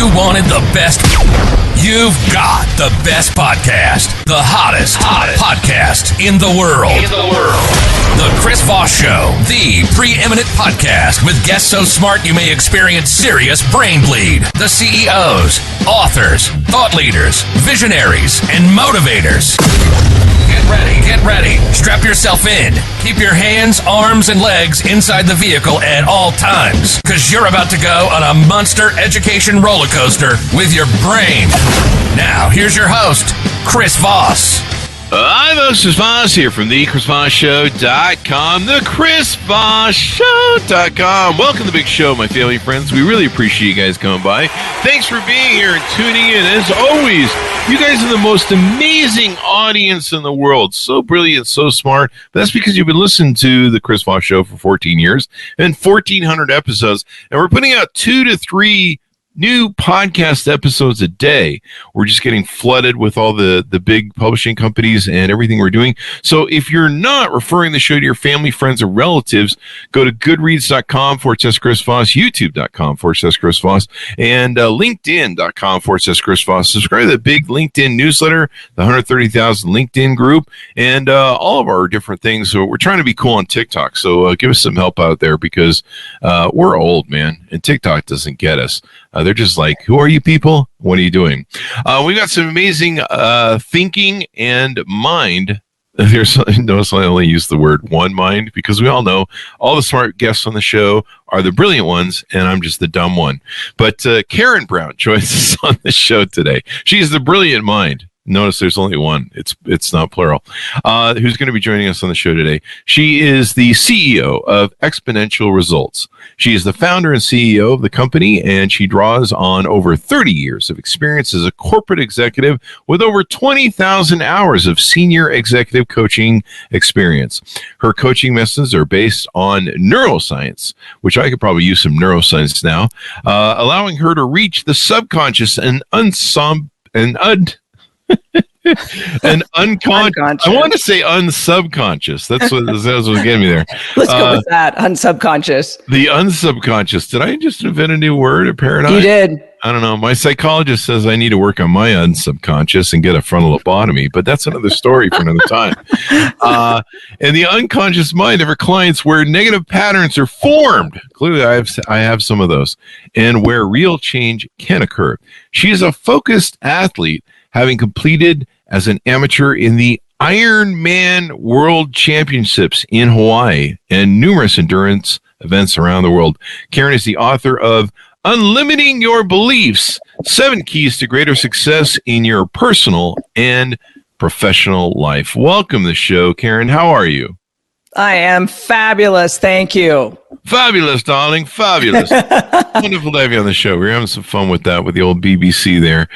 You wanted the best. You've got the best podcast. The hottest podcast in the world. The Chris Voss Show. The preeminent podcast with guests so smart you may experience serious brain bleed. The CEOs, authors, thought leaders, visionaries, and motivators. Get ready. Strap yourself in. Keep your hands, arms, and legs inside the vehicle at all times, because you're about to go on a monster education roller coaster with your brain. Now, here's your host, Chris Voss. Hi, this is Voss here from the ChrisVossShow.com, the ChrisVossShow.com. Welcome to the big show, my family friends. We really appreciate you guys coming by. Thanks for being here and tuning in. As always, you guys are the most amazing audience in the world. So brilliant, so smart. But that's because you've been listening to the Chris Voss Show for 14 years and 1,400 episodes. And we're putting out 2 to 3 new podcast episodes a day. We're just getting flooded with all the big publishing companies and everything we're doing. So if you're not referring the show to your family, friends, or relatives, go to goodreads.com/Chris Voss, youtube.com/Chris Voss, and linkedin.com/Chris Voss. Subscribe to the big LinkedIn newsletter, the 130,000 LinkedIn group, and all of our different things. So we're trying to be cool on TikTok. So give us some help out there, because we're old, man, and TikTok doesn't get us. They're just like, who are you people? What are you doing? We've got some amazing thinking and mind. Notice I only use the word one mind, because we all know all the smart guests on the show are the brilliant ones, and I'm just the dumb one. But Karen Brown joins us on the show today. She's the brilliant mind. Notice there's only one. It's not plural. Who's going to be joining us on the show today? She is the CEO of Exponential Results. She is the founder and CEO of the company, and she draws on over 30 years of experience as a corporate executive with over 20,000 hours of senior executive coaching experience. Her coaching methods are based on neuroscience, which I could probably use some neuroscience now, allowing her to reach the subconscious and and unconscious. I want to say unsubconscious. That's what was getting me there. Let's go with that. Unsubconscious. The unsubconscious. Did I just invent a new word, a paradigm? You did. I don't know. My psychologist says I need to work on my unsubconscious and get a frontal lobotomy, but that's another story for another time. And the unconscious mind of her clients, where negative patterns are formed. Clearly, I have some of those, and where real change can occur. She is a focused athlete, having completed as an amateur in the IRONMAN World Championships in Hawaii and numerous endurance events around the world. Karen is the author of Unlimiting Your Beliefs, 7 Keys to Greater Success in Your Personal and Professional Life. Welcome to the show, Karen. How are you? I am fabulous. Thank you. Fabulous, darling. Fabulous. Wonderful to have you on the show. We're having some fun with that, with the old BBC there.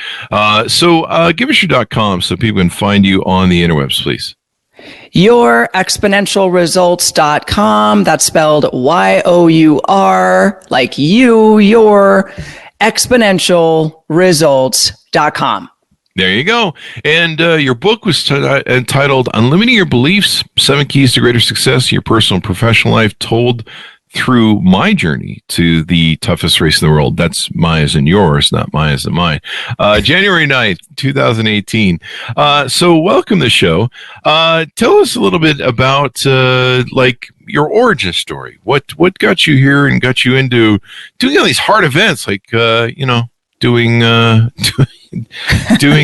So give us your .com so people can find you on the interwebs, please. YourExponentialResults.com. That's spelled YOUR, like you, your exponentialresults.com. There you go. And your book was entitled Unlimiting Your Beliefs, 7 Keys to Greater Success in Your Personal and Professional Life, told through my journey to the toughest race in the world. That's my as in yours, not my as in mine. January 9th, 2018. So welcome to the show. Tell us a little bit about your origin story. What got you here and got you into doing all these hard events, like doing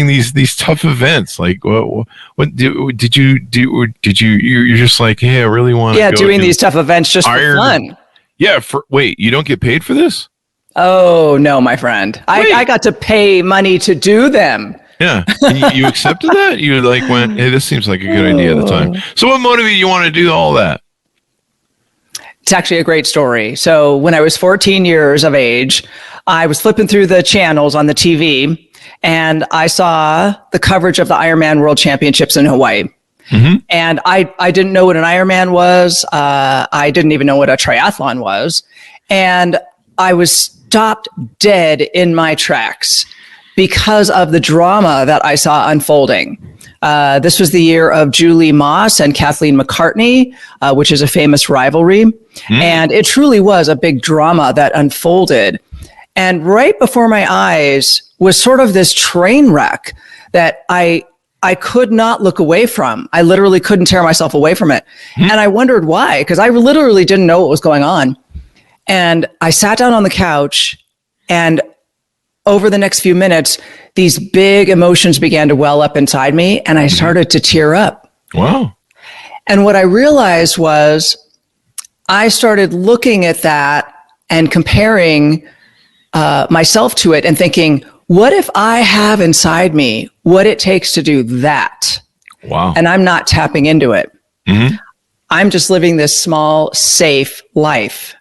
these tough events. Like what did you do? You're just like, hey, I really want to go doing these tough events just for fun. Yeah. Wait, you don't get paid for this? Oh no, my friend. I got to pay money to do them. Yeah. And you accepted that? You went, hey, this seems like a good idea at the time. So what motivated you want to do all that? It's actually a great story. So when I was 14 years of age, I was flipping through the channels on the TV, and I saw the coverage of the IRONMAN World Championships in Hawaii. Mm-hmm. And I didn't know what an Ironman was. I didn't even know what a triathlon was. And I was stopped dead in my tracks because of the drama that I saw unfolding. This was the year of Julie Moss and Kathleen McCartney, which is a famous rivalry. Mm. And it truly was a big drama that unfolded. And right before my eyes was sort of this train wreck that I could not look away from. I literally couldn't tear myself away from it. And I wondered why, because I literally didn't know what was going on. And I sat down on the couch, and over the next few minutes, these big emotions began to well up inside me, and I started to tear up. Wow. And what I realized was I started looking at that and comparing myself to it and thinking, what if I have inside me what it takes to do that? Wow. And I'm not tapping into it. I'm just living this small, safe life.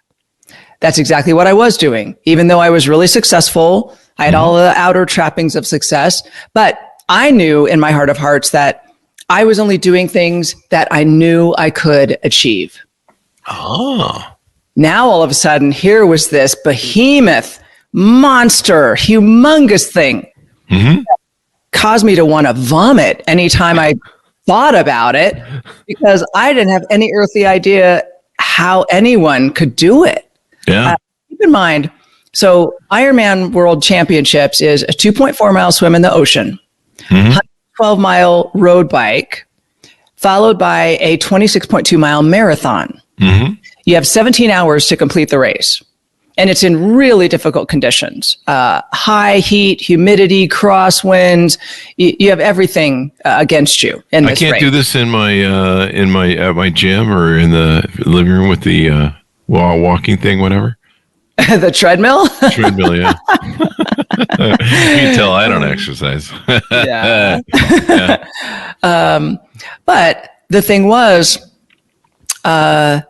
That's exactly what I was doing. Even though I was really successful, I had all the outer trappings of success, but I knew in my heart of hearts that I was only doing things that I knew I could achieve. Oh. Now, all of a sudden, here was this behemoth, monster, humongous thing. Caused me to want to vomit anytime I thought about it, because I didn't have any earthly idea how anyone could do it. Yeah. Keep in mind, so Ironman World Championships is a 2.4 mile swim in the ocean, 112-mile road bike, followed by a 26.2 mile marathon. You have 17 hours to complete the race. And it's in really difficult conditions, high heat, humidity, crosswinds. You have everything against you in this I can't race. do this in my gym or in the living room with the walking thing, whatever. The treadmill? Treadmill, yeah. You can tell I don't exercise. Yeah. But the thing was, I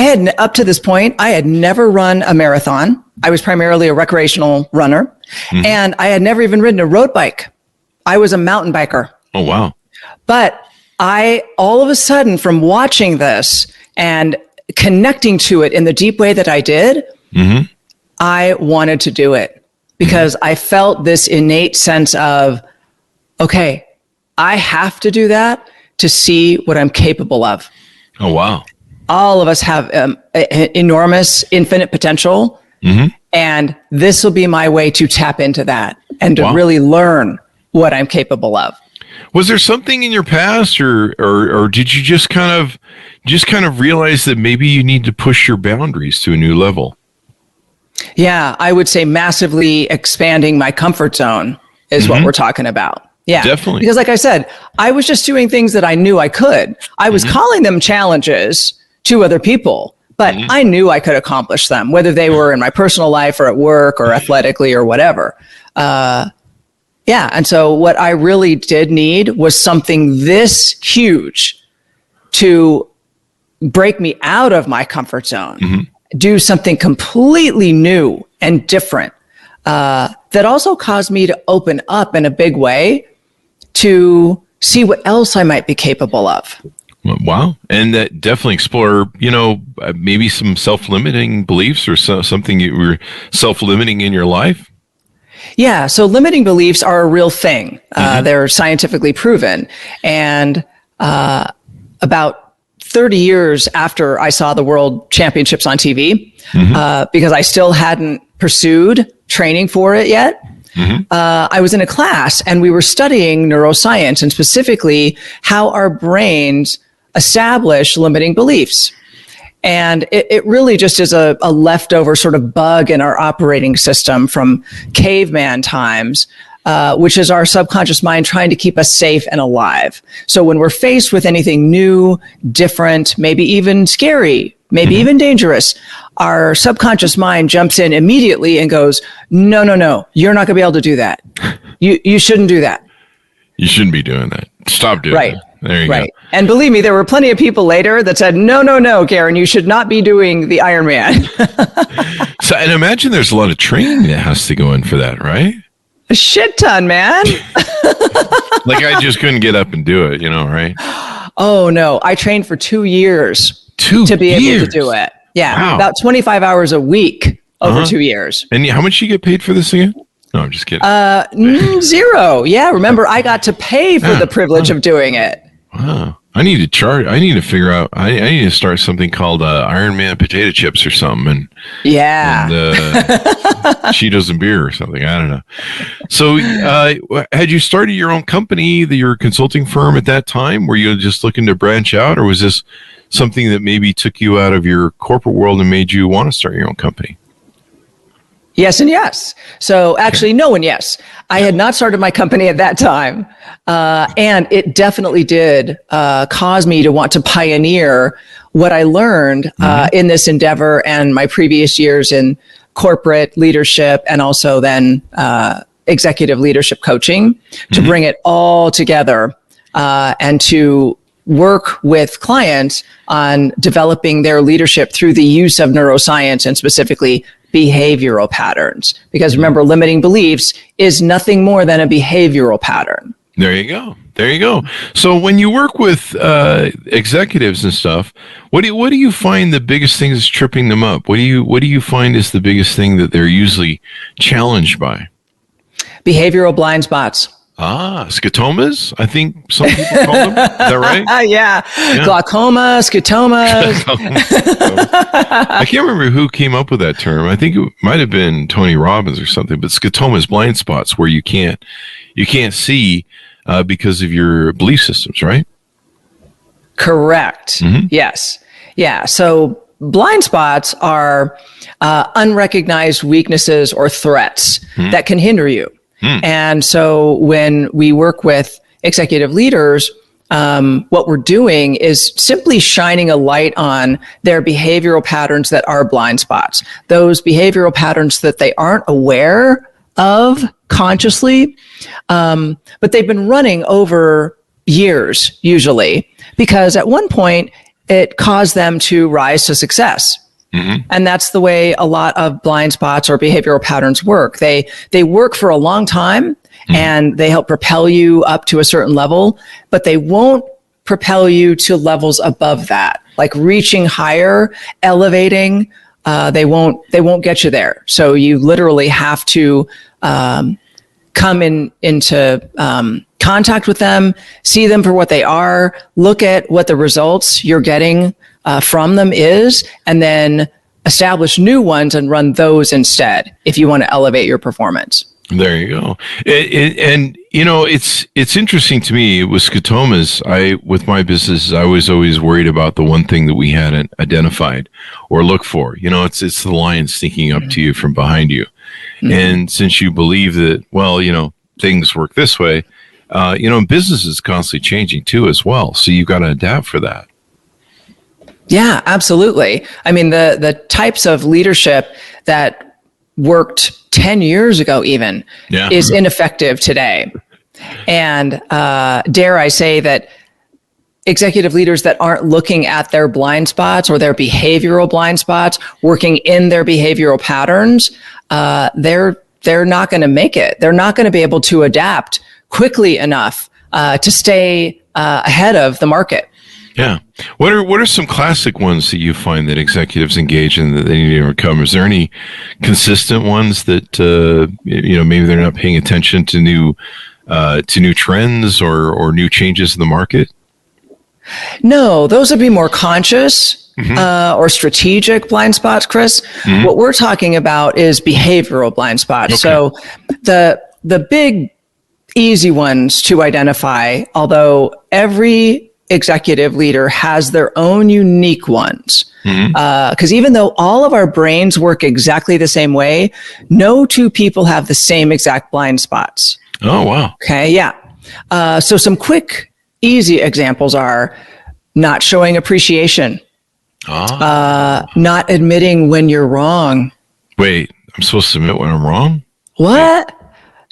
had, up to this point, I had never run a marathon. I was primarily a recreational runner, and I had never even ridden a road bike. I was a mountain biker. Oh, wow. But all of a sudden, from watching this and connecting to it in the deep way that I did, I wanted to do it because I felt this innate sense of, okay, I have to do that to see what I'm capable of. Oh, wow. All of us have enormous, infinite potential. And this will be my way to tap into that and to really learn what I'm capable of. Was there something in your past or did you just kind of realize that maybe you need to push your boundaries to a new level? Yeah, I would say massively expanding my comfort zone is what we're talking about. Yeah, definitely. Because like I said, I was just doing things that I knew I could. I was calling them challenges to other people, but I knew I could accomplish them, whether they were in my personal life or at work or athletically or whatever. Yeah. And so what I really did need was something this huge to break me out of my comfort zone, do something completely new and different, that also caused me to open up in a big way to see what else I might be capable of. Wow. And that definitely explore, maybe some self-limiting beliefs or something you were self-limiting in your life. Yeah. So limiting beliefs are a real thing. They're scientifically proven. And about 30 years after I saw the World Championships on TV, because I still hadn't pursued training for it yet, I was in a class and we were studying neuroscience and specifically how our brains establish limiting beliefs. And it really just is a leftover sort of bug in our operating system from caveman times, which is our subconscious mind trying to keep us safe and alive. So when we're faced with anything new, different, maybe even scary, maybe even dangerous, our subconscious mind jumps in immediately and goes, no, you're not going to be able to do that. You shouldn't do that. You shouldn't be doing that. Stop doing that. There you go. And believe me, there were plenty of people later that said, no, Karen, you should not be doing the Ironman. So, and imagine there's a lot of training that has to go in for that, right? A shit ton, man. Like I just couldn't get up and do it, right? Oh, no. I trained for 2 years to be able to do it. Yeah. Wow. About 25 hours a week over 2 years. And how much you get paid for this again? No, I'm just kidding. Zero. Yeah. Remember, I got to pay for the privilege of doing it. Wow. I need to chart. I need to figure out. I need to start something called IRONMAN potato chips or something, and Cheetos and beer or something. I don't know. So, had you started your own company, your consulting firm at that time? Were you just looking to branch out, or was this something that maybe took you out of your corporate world and made you want to start your own company? Yes and yes. So actually, no and yes. I had not started my company at that time. And it definitely did cause me to want to pioneer what I learned in this endeavor and my previous years in corporate leadership and also then executive leadership coaching to bring it all together and to work with clients on developing their leadership through the use of neuroscience and specifically behavioral patterns. Because remember, limiting beliefs is nothing more than a behavioral pattern. There you go. There you go. So when you work with executives and stuff, what do you find the biggest thing is tripping them up? What do you find is the biggest thing that they're usually challenged by? Behavioral blind spots. Scotomas? I think some people call them. Is that right? Yeah. Glaucoma, scotomas. I can't remember who came up with that term. I think it might have been Tony Robbins or something, but scotomas, blind spots where you can't see because of your belief systems, right? Correct. Yes. Yeah. So blind spots are unrecognized weaknesses or threats that can hinder you. And so when we work with executive leaders, what we're doing is simply shining a light on their behavioral patterns that are blind spots, those behavioral patterns that they aren't aware of consciously, but they've been running over years, usually, because at one point it caused them to rise to success. And that's the way a lot of blind spots or behavioral patterns work. They work for a long time and they help propel you up to a certain level, but they won't propel you to levels above that, like reaching higher, elevating. They won't get you there. So you literally have to come into contact with them, see them for what they are, look at what the results you're getting from them is, and then establish new ones and run those instead if you want to elevate your performance. There you go. And you know, it's interesting to me with scotomas. With my business, I was always worried about the one thing that we hadn't identified or looked for. You know, it's the lion sneaking up to you from behind you. And since you believe that, well, you know, things work this way, you know, business is constantly changing too as well. So you've got to adapt for that. Yeah, absolutely. I mean, the types of leadership that worked 10 years ago even is ineffective today. And dare I say that executive leaders that aren't looking at their blind spots or their behavioral blind spots, working in their behavioral patterns, they're not going to make it. They're not going to be able to adapt quickly enough to stay ahead of the market. Yeah. What are some classic ones that you find that executives engage in that they need to overcome? Is there any consistent ones that you know, maybe they're not paying attention to new trends or new changes in the market? No, those would be more conscious or strategic blind spots, Chris. What we're talking about is behavioral blind spots. Okay. So the big easy ones to identify, although every executive leader has their own unique ones. Because even though all of our brains work exactly the same way, no two people have the same exact blind spots. Oh, wow. Okay, yeah. So some quick, easy examples are not showing appreciation, not admitting when you're wrong. Wait, I'm supposed to admit when I'm wrong? What? Wait.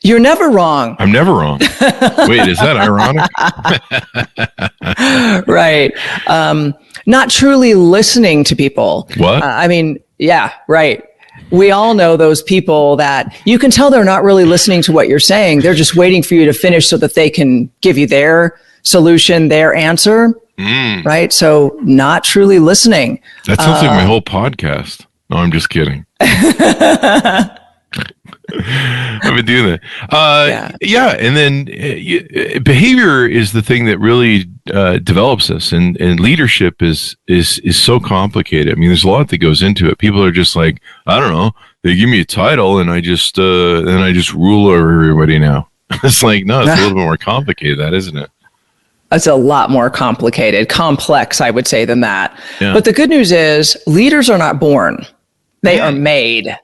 You're never wrong. I'm never wrong. Wait, is that ironic? Right. Not truly listening to people. What? I mean, yeah, right. We all know those people that you can tell they're not really listening to what you're saying. They're just waiting for you to finish so that they can give you their solution, their answer. Right. So not truly listening. That sounds like my whole podcast. No, I'm just kidding. I've even do that. Yeah. And then behavior is the thing that really develops us, and leadership is so complicated. I mean, there's a lot that goes into it. People are just like, I don't know, they give me a title and I just rule over everybody now. It's like, no, it's a little bit more complicated, that, isn't it? It's a lot more complicated, complex, I would say, than that. Yeah. But the good news is leaders are not born. They are made.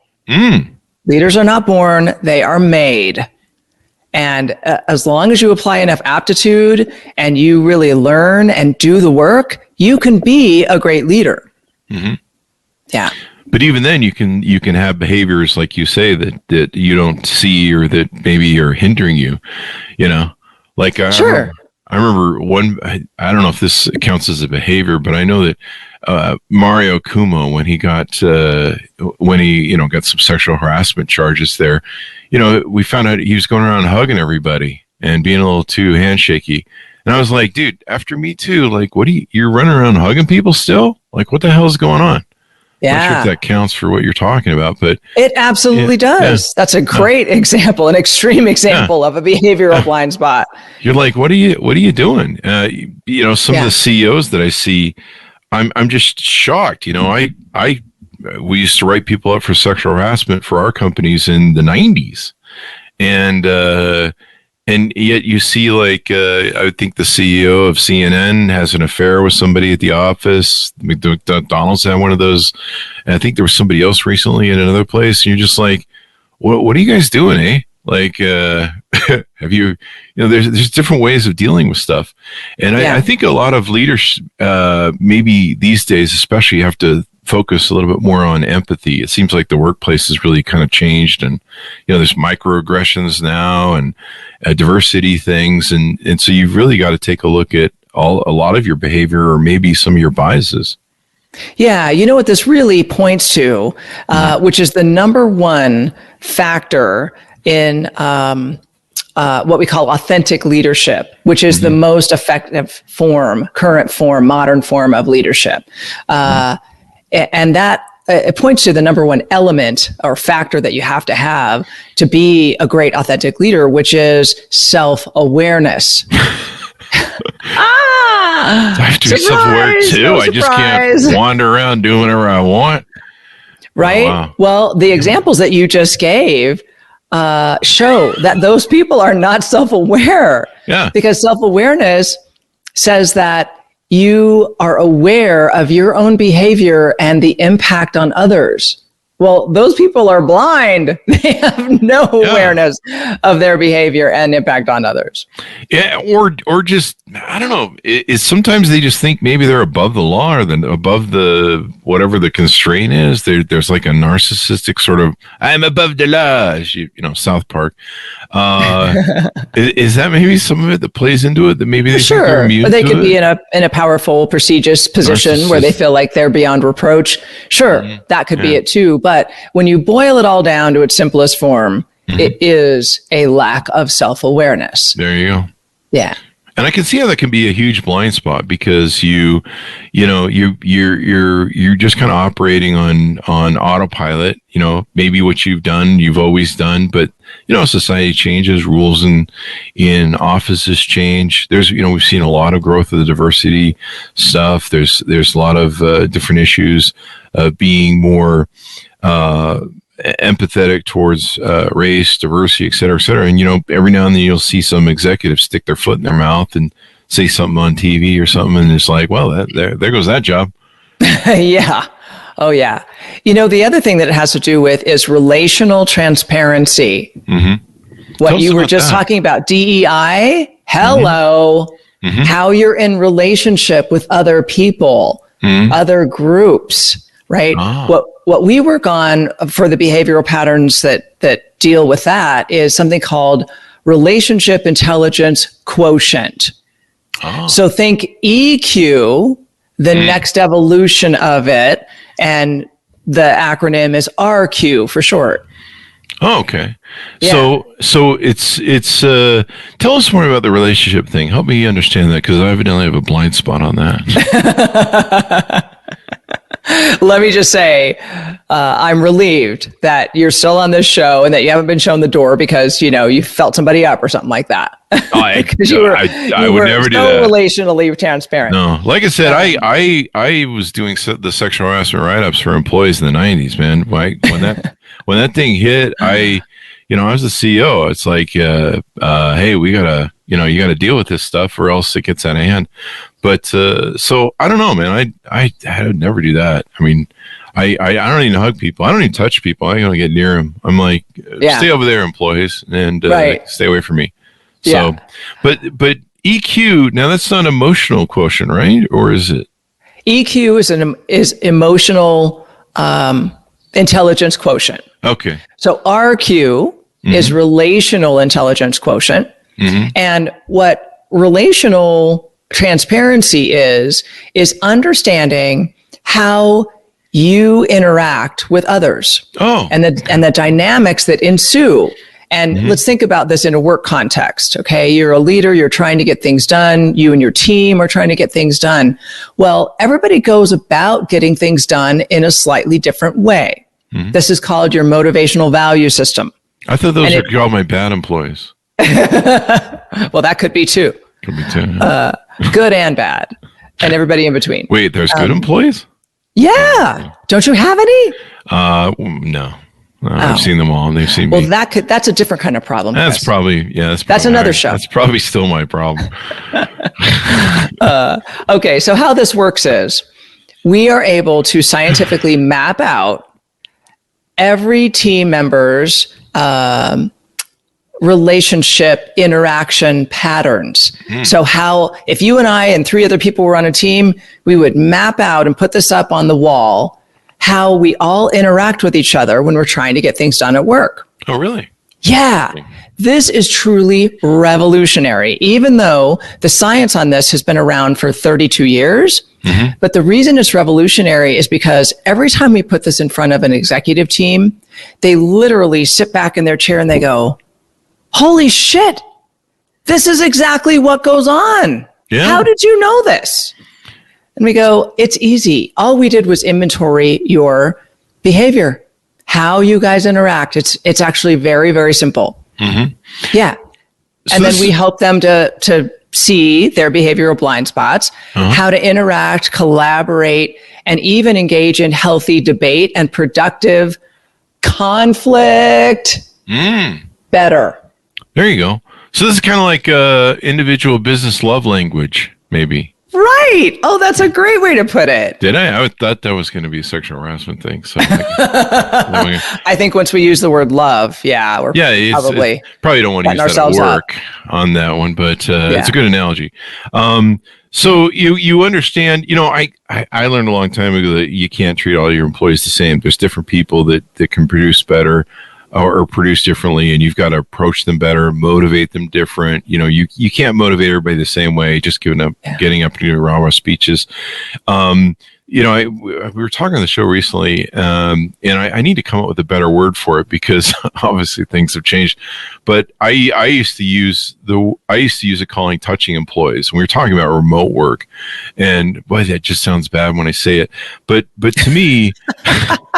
Leaders are not born. They are made. And as long as you apply enough aptitude and you really learn and do the work, you can be a great leader. Mm-hmm. Yeah. But even then, you can have behaviors, like you say, that you don't see, or that maybe are hindering you. You know, like sure. I remember one. I don't know if this counts as a behavior, but I know that Mario Cuomo, when he got some sexual harassment charges there, we found out he was going around hugging everybody and being a little too handshaky. And I was like, dude, after Me Too, like, you're running around hugging people still? Like, what the hell is going on? Yeah. I'm not sure if that counts for what you're talking about, but it absolutely does. Yeah. That's a great example, an extreme example of a behavioral blind spot. You're like, what are you doing? Some of the CEOs that I see, I'm just shocked. We used to write people up for sexual harassment for our companies in the 90s. And yet you see, like, I think the CEO of CNN has an affair with somebody at the office. McDonald's had one of those. And I think there was somebody else recently in another place. And you're just like, what are you guys doing, eh? Like, have you, there's different ways of dealing with stuff. And I think a lot of leaders, maybe these days especially, have to focus a little bit more on empathy. It seems like the workplace has really kind of changed, and there's microaggressions now and diversity things, and so you've really got to take a look at a lot of your behavior, or maybe some of your biases. Yeah, you know what this really points to, which is the number one factor in what we call authentic leadership, which is the most effective current form, modern form of leadership. And that it points to the number one element or factor that you have to be a great authentic leader, which is self-awareness. I have to be self-aware too. No I just can't wander around doing whatever I want. Right? Oh, wow. Well, the examples that you just gave show that those people are not self-aware. Yeah. Because self-awareness says that you are aware of your own behavior and the impact on others. Well, those people are blind. They have no awareness of their behavior and impact on others. Yeah, or just, I don't know. Sometimes they just think maybe they're above the law, or above the whatever the constraint is. There's like a narcissistic sort of, I'm above the law, South Park. Is that maybe some of it that plays into it, that maybe they think they're immune? Or they could be in a powerful, prestigious position where they feel like they're beyond reproach. Sure, that could be it too. But when you boil it all down to its simplest form, it is a lack of self-awareness. There you go. Yeah. And I can see how that can be a huge blind spot, because you're just kind of operating on autopilot. Maybe what you've always done, but society changes, rules in offices change. There's we've seen a lot of growth of the diversity stuff. There's a lot of different issues being more empathetic towards race, diversity, et cetera, et cetera. And, every now and then you'll see some executives stick their foot in their mouth and say something on TV or something. And it's like, well, there goes that job. Yeah. Oh, yeah. The other thing that it has to do with is relational transparency. What you were just talking about, DEI. Hello. How you're in relationship with other people, other groups, right? What we work on for the behavioral patterns that deal with that is something called relationship intelligence quotient. So think EQ, the next evolution of it, and the acronym is RQ for short. Oh, okay. Yeah. So it's tell us more about the relationship thing. Help me understand that, because I evidently have a blind spot on that. Let me just say, I'm relieved that you're still on this show and that you haven't been shown the door because, you felt somebody up or something like that. I would never do that. Relationally transparent. No, like I said, I was doing the sexual harassment write-ups for employees in the 90s, man. When that thing hit, I was the CEO. It's like, hey, we gotta, you gotta deal with this stuff or else it gets out of hand. But so I don't know, man. I would never do that. I mean, I don't even hug people. I don't even touch people. I don't get near them. I'm like, stay over there, employees, and stay away from me. So, but EQ, now that's not emotional quotient, right? Or is it? EQ is emotional intelligence quotient. Okay. So RQ is relational intelligence quotient. And what relational transparency is understanding how you interact with others. And the dynamics that ensue. And let's think about this in a work context. Okay. You're a leader. You're trying to get things done. You and your team are trying to get things done. Well, everybody goes about getting things done in a slightly different way. This is called your motivational value system. I thought those were called my bad employees. Well, that could be too. Could be too. Good and bad, and everybody in between. Wait, there's good employees? Yeah. Don't you have any? No. I've seen them all. And they've seen me. Well, that's a different kind of problem. That's probably, that's another show. That's probably still my problem. Okay. So how this works is we are able to scientifically map out every team member's relationship interaction patterns. So if you and I and 3 other people were on a team, we would map out and put this up on the wall, how we all interact with each other when we're trying to get things done at work. Oh, really? Yeah. This is truly revolutionary, even though the science on this has been around for 32 years. But the reason it's revolutionary is because every time we put this in front of an executive team, they literally sit back in their chair and they go, holy shit, this is exactly what goes on. Yeah. How did you know this? And we go, it's easy. All we did was inventory your behavior, how you guys interact. It's actually very, very simple. Yeah. So and then we help them to see their behavioral blind spots, how to interact, collaborate, and even engage in healthy debate and productive conflict better. There you go. So this is kind of like individual business love language, maybe. Right. Oh, that's a great way to put it. Did I? I thought that was going to be a sexual harassment thing. So I think once we use the word love, we're probably don't want to use that at work on that one, but it's a good analogy. So you understand, I learned a long time ago that you can't treat all your employees the same. There's different people that can produce better or produce differently, and you've got to approach them better, motivate them different. You can't motivate everybody the same way, just getting up and doing rah-rah speeches. We were talking on the show recently, and I need to come up with a better word for it because obviously things have changed. But I used to use it calling touching employees. We were talking about remote work, and boy, that just sounds bad when I say it. But to me,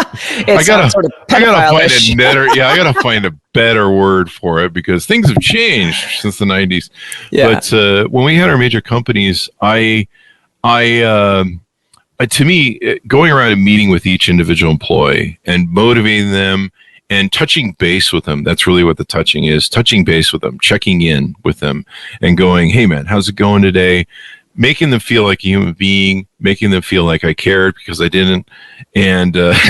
I gotta find a better word for it because things have changed since the 90s. Yeah. But when we had our major companies, to me, going around and meeting with each individual employee and motivating them and touching base with them, that's really what the touching is, touching base with them, checking in with them and going, hey man, how's it going today? Making them feel like a human being, making them feel like I cared because I didn't. And, just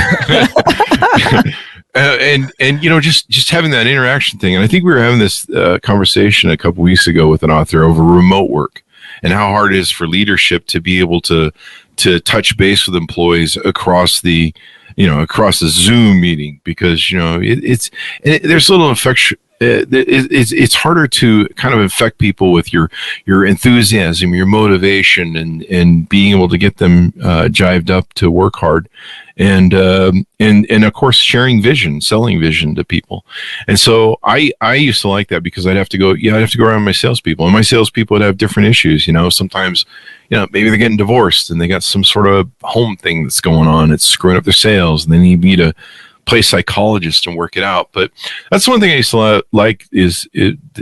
having that interaction thing. And I think we were having this conversation a couple weeks ago with an author over remote work and how hard it is for leadership to be able to touch base with employees across the Zoom meeting because, there's a little infection. It's harder to kind of affect people with your enthusiasm, your motivation, and being able to get them jived up to work hard, and of course sharing vision, selling vision to people. And so I used to like that because I'd have to go around my salespeople, and my salespeople would have different issues. Sometimes maybe they're getting divorced and they got some sort of home thing that's going on. It's screwing up their sales, and they need me to play psychologist and work it out. But that's one thing I used to like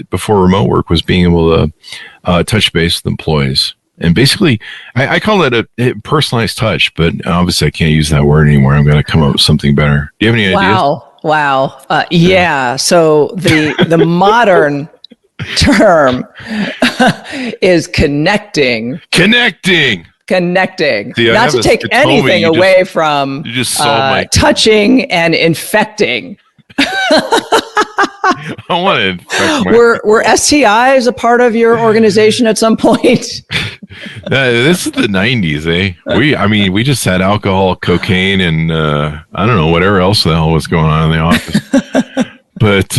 before remote work was being able to touch base with employees. And basically, I call it a personalized touch, but obviously I can't use that word anymore. I'm going to come up with something better. Do you have any ideas? Wow. Yeah. So the modern term is connecting. Connecting. See, not to take anything away from touching and infecting. I want to infect were STIs a part of your organization at some point? This is the 90s, eh? We just had alcohol, cocaine, and I don't know, whatever else the hell was going on in the office. But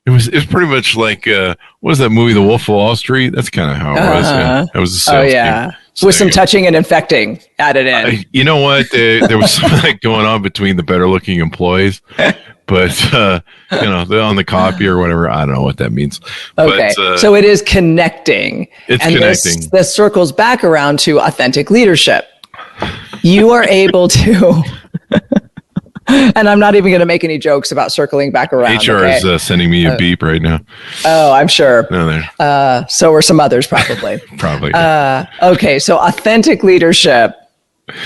it was pretty much like what was that movie, The Wolf of Wall Street? That's kind of how it was. Yeah. That was a sales team. With some touching and infecting added in. You know what? There was something going on between the better looking employees. But, they're on the copy or whatever. I don't know what that means. Okay. But, so it is connecting. It's connecting. This circles back around to authentic leadership. You are able to, and I'm not even going to make any jokes about circling back around. HR is sending me a beep right now. Oh, I'm sure. No, so are some others probably. Probably. Okay. So authentic leadership,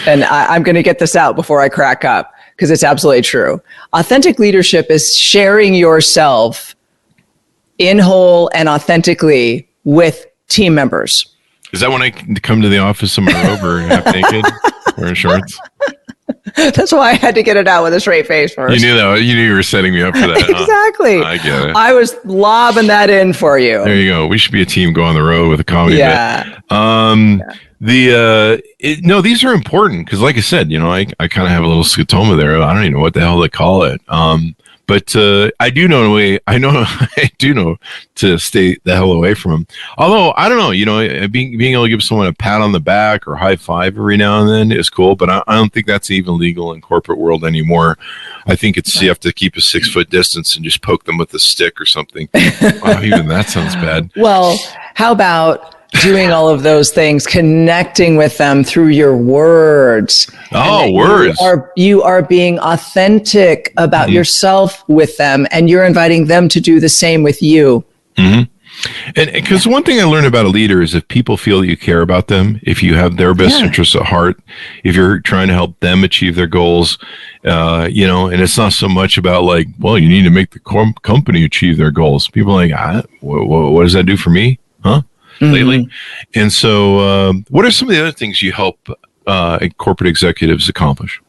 and I'm going to get this out before I crack up, because it's absolutely true. Authentic leadership is sharing yourself in whole and authentically with team members. Is that when I come to the office in my robe or half naked, wearing shorts? That's why I had to get it out with a straight face first. You knew that. You knew you were setting me up for that. Exactly. Huh? I get it. I was lobbing that in for you. There you go. We should be a team, go on the road with a comedy bit. These are important because, like I said, I kind of have a little scotoma there. I don't even know what the hell they call it. But I do know to stay the hell away from them. Although I don't know, being able to give someone a pat on the back or high five every now and then is cool. But I don't think that's even legal in corporate world anymore. I think you have to keep a 6 foot distance and just poke them with a stick or something. Wow, even that sounds bad. Well, how about doing all of those things, connecting with them through your words? Words. You are being authentic about yourself with them, and you're inviting them to do the same with you. Mm-hmm. And because one thing I learned about a leader is if people feel that you care about them, if you have their best interests at heart, if you're trying to help them achieve their goals, and it's not so much about like, well, you need to make the company achieve their goals. People are like, what does that do for me? Huh? Lately. And so what are some of the other things you help corporate executives accomplish?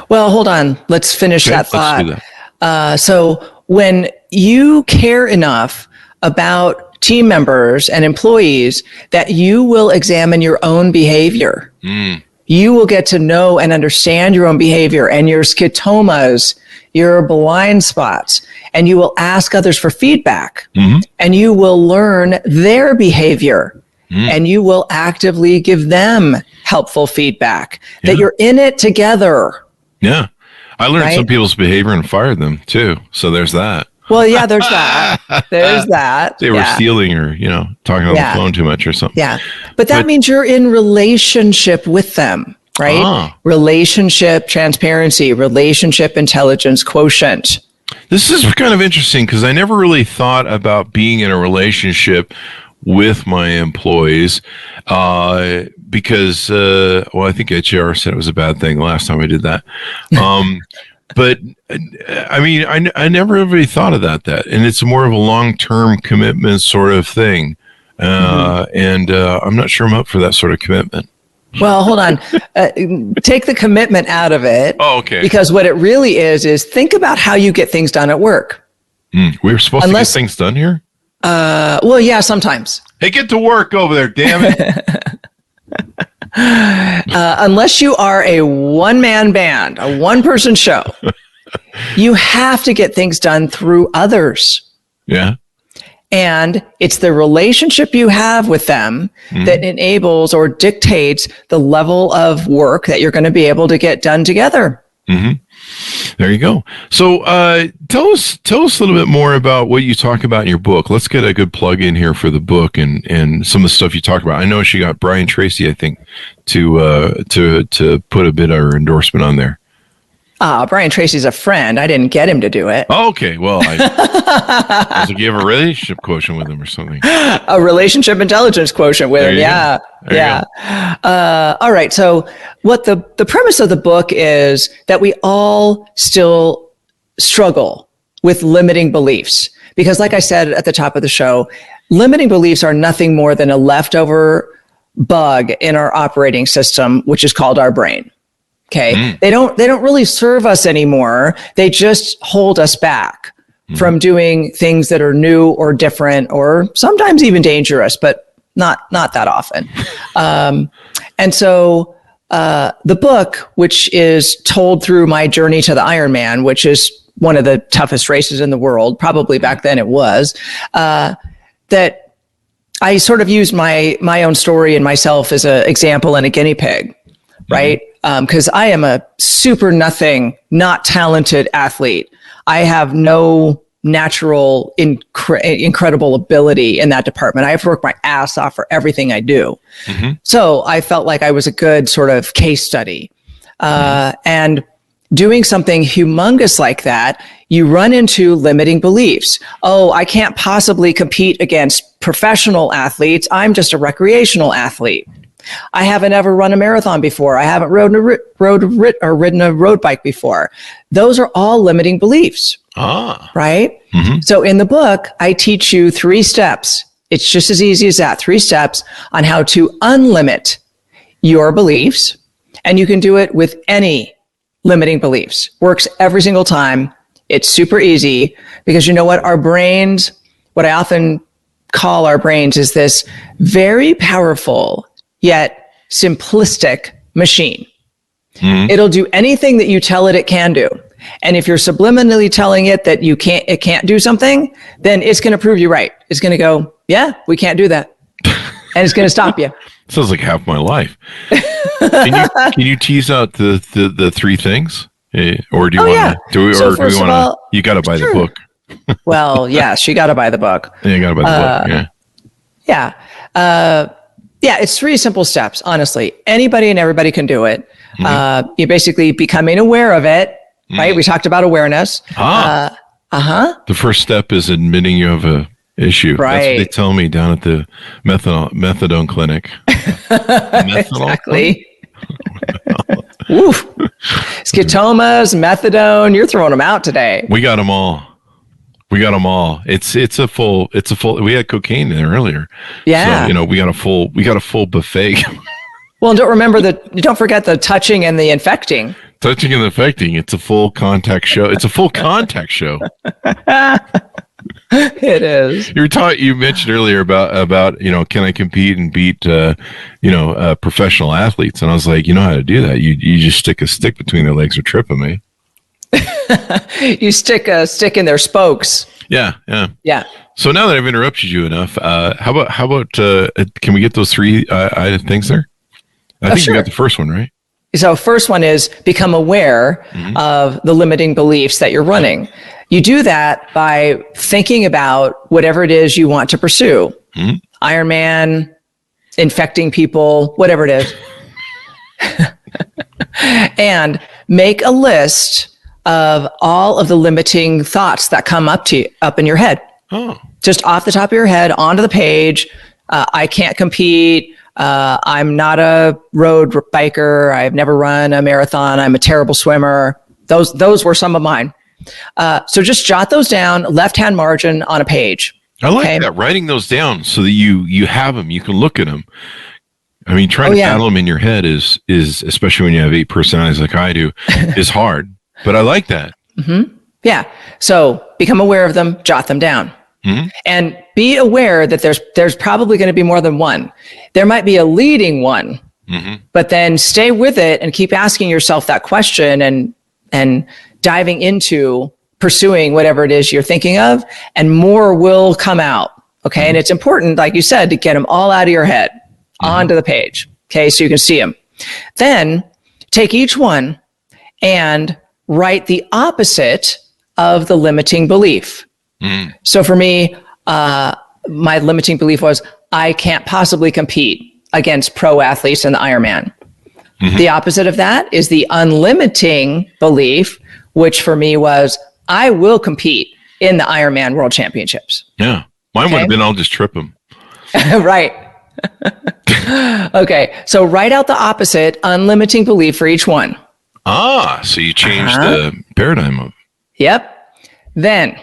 Well, hold on. Let's finish that thought. Let's do that. So when you care enough about team members and employees that you will examine your own behavior, you will get to know and understand your own behavior and your scotomas, your blind spots, and you will ask others for feedback, and you will learn their behavior, and you will actively give them helpful feedback, that you're in it together. Yeah. I learned some people's behavior and fired them too. So there's that. Well, yeah, there's that. There's that. They were stealing or, talking on the phone too much or something. Yeah. But that means you're in relationship with them, right? Relationship transparency, relationship intelligence quotient. This is kind of interesting because I never really thought about being in a relationship with my employees because, I think HR said it was a bad thing the last time I did that. But I never really thought of that. And it's more of a long-term commitment sort of thing. And I'm not sure I'm up for that sort of commitment. Well, hold on. Take the commitment out of it. Oh, okay. Because what it really is think about how you get things done at work. We're supposed to get things done here? Well, yeah, sometimes. Hey, get to work over there, damn it. Unless you are a one-man band, a one-person show, you have to get things done through others. Yeah. And it's the relationship you have with them that enables or dictates the level of work that you're going to be able to get done together. There you go. So tell us a little bit more about what you talk about in your book. Let's get a good plug in here for the book and some of the stuff you talk about. I know she got Brian Tracy, I think, to put a bit of her endorsement on there. Brian Tracy's a friend. I didn't get him to do it. Oh, okay. Well, I was like, you have a relationship quotient with him or something. A relationship intelligence quotient with him. Yeah. All right. So what the premise of the book is that we all still struggle with limiting beliefs. Because like I said at the top of the show, limiting beliefs are nothing more than a leftover bug in our operating system, which is called our brain. Okay. They don't really serve us anymore. They just hold us back from doing things that are new or different or sometimes even dangerous, but not that often. And so, the book, which is told through my journey to the Ironman, which is one of the toughest races in the world, probably back then it was, that I sort of used my own story and myself as an example and a guinea pig, right? Because I am a super nothing, not talented athlete. I have no natural, incredible ability in that department. I have to work my ass off for everything I do. So I felt like I was a good sort of case study. And doing something humongous like that, you run into limiting beliefs. Oh, I can't possibly compete against professional athletes. I'm just a recreational athlete. I haven't ever run a marathon before. I haven't ridden a road bike before. Those are all limiting beliefs. Right? So in the book, I teach you 3 steps. It's just as easy as that. 3 steps on how to unlimit your beliefs. And you can do it with any limiting beliefs. Works every single time. It's super easy because you know what? Our brains, what I often call our brains is this very powerful yet simplistic machine. It'll do anything that you tell it can do. And if you're subliminally telling it that it can't do something, then it's going to prove you right. It's going to go, yeah, we can't do that. And it's going to stop you. Sounds like half my life. Can you tease out the 3 things? Or do you want to, you got to buy the book. Well, yes, you got to buy the book. Yeah, you got to buy the book. Yeah, it's 3 simple steps, honestly. Anybody and everybody can do it. You're basically becoming aware of it, right? We talked about awareness. The first step is admitting you have a issue. Right. That's what they tell me down at the methadone clinic. Exactly. Oof. Skitomas, methadone, you're throwing them out today. We got them all. It's a full, we had cocaine in there earlier. Yeah. So, we got a full buffet. Well, don't forget the touching and the infecting. Touching and infecting. It's a full contact show. It's a full contact show. It is. You mentioned earlier about, can I compete and beat, professional athletes? And I was like, you know how to do that. You just stick a stick between their legs or trip them, eh? You stick a stick in their spokes. Yeah. So now that I've interrupted you enough, how about can we get those 3 things there? I think you got the first one, right? So first one is become aware of the limiting beliefs that you're running. You do that by thinking about whatever it is you want to pursue. Ironman, infecting people, whatever it is. And make a list of all of the limiting thoughts that come up in your head. Just off the top of your head, onto the page. I can't compete. I'm not a road biker. I've never run a marathon. I'm a terrible swimmer. Those were some of mine. So just jot those down, left-hand margin on a page. I like that, writing those down so that you have them, you can look at them. I mean, trying to battle them in your head is especially when you have 8 personalities like I do, is hard. But I like that. Yeah. So become aware of them, jot them down. And be aware that there's probably going to be more than one. There might be a leading one, but then stay with it and keep asking yourself that question and diving into pursuing whatever it is you're thinking of, and more will come out. Okay. And it's important, like you said, to get them all out of your head onto the page. Okay. So you can see them. Then take each one and write the opposite of the limiting belief. So for me, my limiting belief was I can't possibly compete against pro athletes in the Ironman. The opposite of that is the unlimiting belief, which for me was I will compete in the Ironman World Championships. Yeah. Mine would have been I'll just trip them. Right. Okay. So write out the opposite unlimiting belief for each one. So you changed the paradigm of. Yep. Then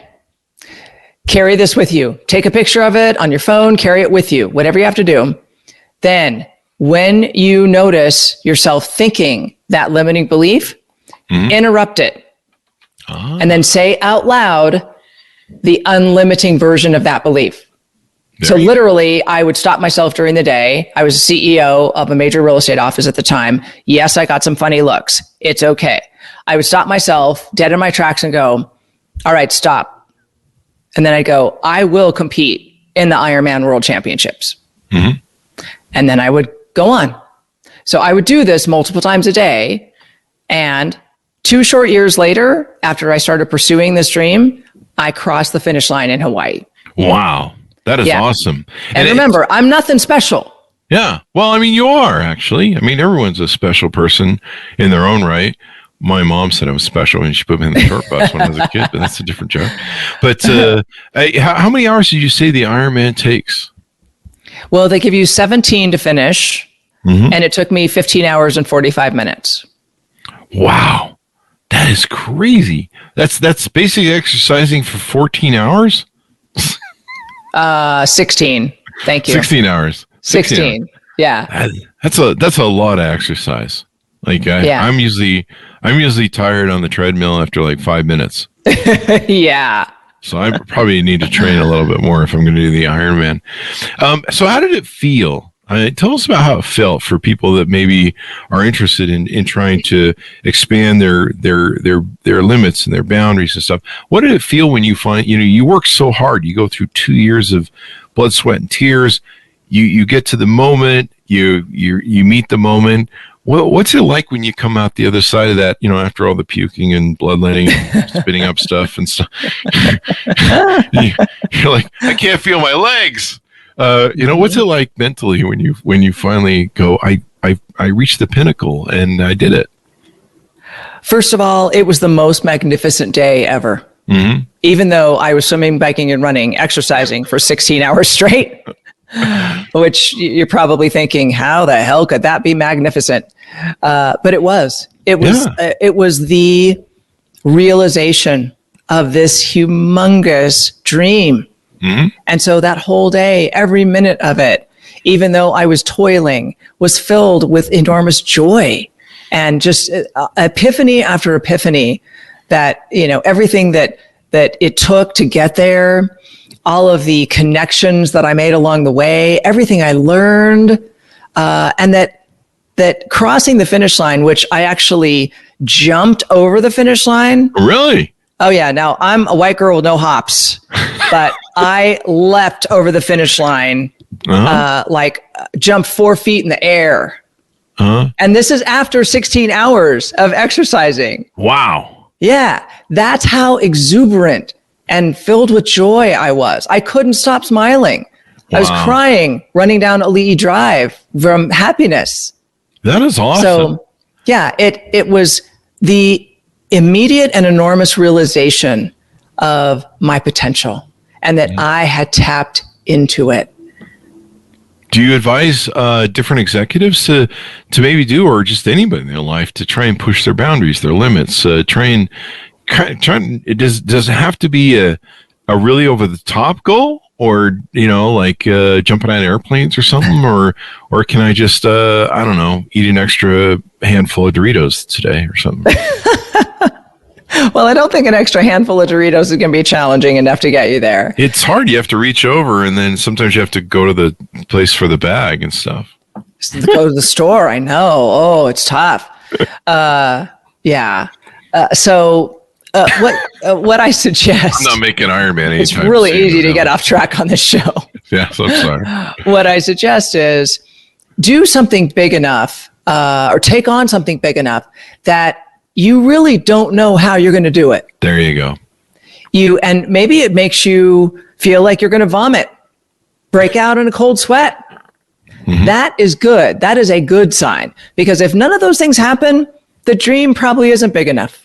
carry this with you. Take a picture of it on your phone, carry it with you, whatever you have to do. Then when you notice yourself thinking that limiting belief, interrupt it. And then say out loud the unlimiting version of that belief. So literally, I would stop myself during the day. I was a CEO of a major real estate office at the time. Yes, I got some funny looks. It's okay. I would stop myself dead in my tracks and go, all right, stop. And then I'd go, I will compete in the Ironman World Championships. And then I would go on. So I would do this multiple times a day. And 2 short years later, after I started pursuing this dream, I crossed the finish line in Hawaii. Wow. That is awesome. And remember, I'm nothing special. Yeah. Well, I mean, you are actually. I mean, everyone's a special person in their own right. My mom said I was special when she put me in the short bus when I was a kid, but that's a different joke. But how many hours did you say the Ironman takes? Well, they give you 17 to finish, and it took me 15 hours and 45 minutes. Wow. That is crazy. That's basically exercising for 14 hours? 16. Thank you. 16 hours. 16. Hours. Yeah. That's a lot of exercise. Like I'm usually tired on the treadmill after like 5 minutes. Yeah. So I probably need to train a little bit more if I'm going to do the Ironman. So how did it feel? Tell us about how it felt for people that maybe are interested in trying to expand their limits and their boundaries and stuff. What did it feel when you find, you work so hard, you go through 2 years of blood, sweat, and tears. You get to the moment, you meet the moment. What's it like when you come out the other side of that, after all the puking and bloodletting and spitting up stuff and stuff? You're like, I can't feel my legs. What's it like mentally when you finally go, I reached the pinnacle and I did it? First of all, it was the most magnificent day ever. Even though I was swimming, biking, and running, exercising for 16 hours straight, which you're probably thinking, how the hell could that be magnificent? But it was the realization of this humongous dream. And so that whole day, every minute of it, even though I was toiling, was filled with enormous joy and just epiphany after epiphany that, everything that it took to get there, all of the connections that I made along the way, everything I learned, and that crossing the finish line, which I actually jumped over the finish line. Really? Oh, yeah. Now, I'm a white girl with no hops, but I leapt over the finish line, jumped 4 feet in the air. And this is after 16 hours of exercising. Wow. Yeah. That's how exuberant and filled with joy I was. I couldn't stop smiling. Wow. I was crying, running down Ali'i Drive from happiness. That is awesome. So, yeah, it was the immediate and enormous realization of my potential and that I had tapped into it. Do you advise different executives to maybe do, or just anybody in their life, to try and push their boundaries, their limits, try and does it have to be a really over the top goal, or jumping out of airplanes or something, or can I just I don't know, eat an extra handful of Doritos today or something? Well, I don't think an extra handful of Doritos is going to be challenging enough to get you there. It's hard. You have to reach over, and then sometimes you have to go to the place for the bag and stuff. Go to the store. I know. Oh, it's tough. Yeah. So what I suggest... I'm not making Ironman anytime. It's really easy to get off track on this show. Yeah, so I'm sorry. What I suggest is do something big enough or take on something big enough that you really don't know how you're going to do it. There you go. And maybe it makes you feel like you're going to vomit, break out in a cold sweat. Mm-hmm. That is good. That is a good sign, because if none of those things happen, the dream probably isn't big enough.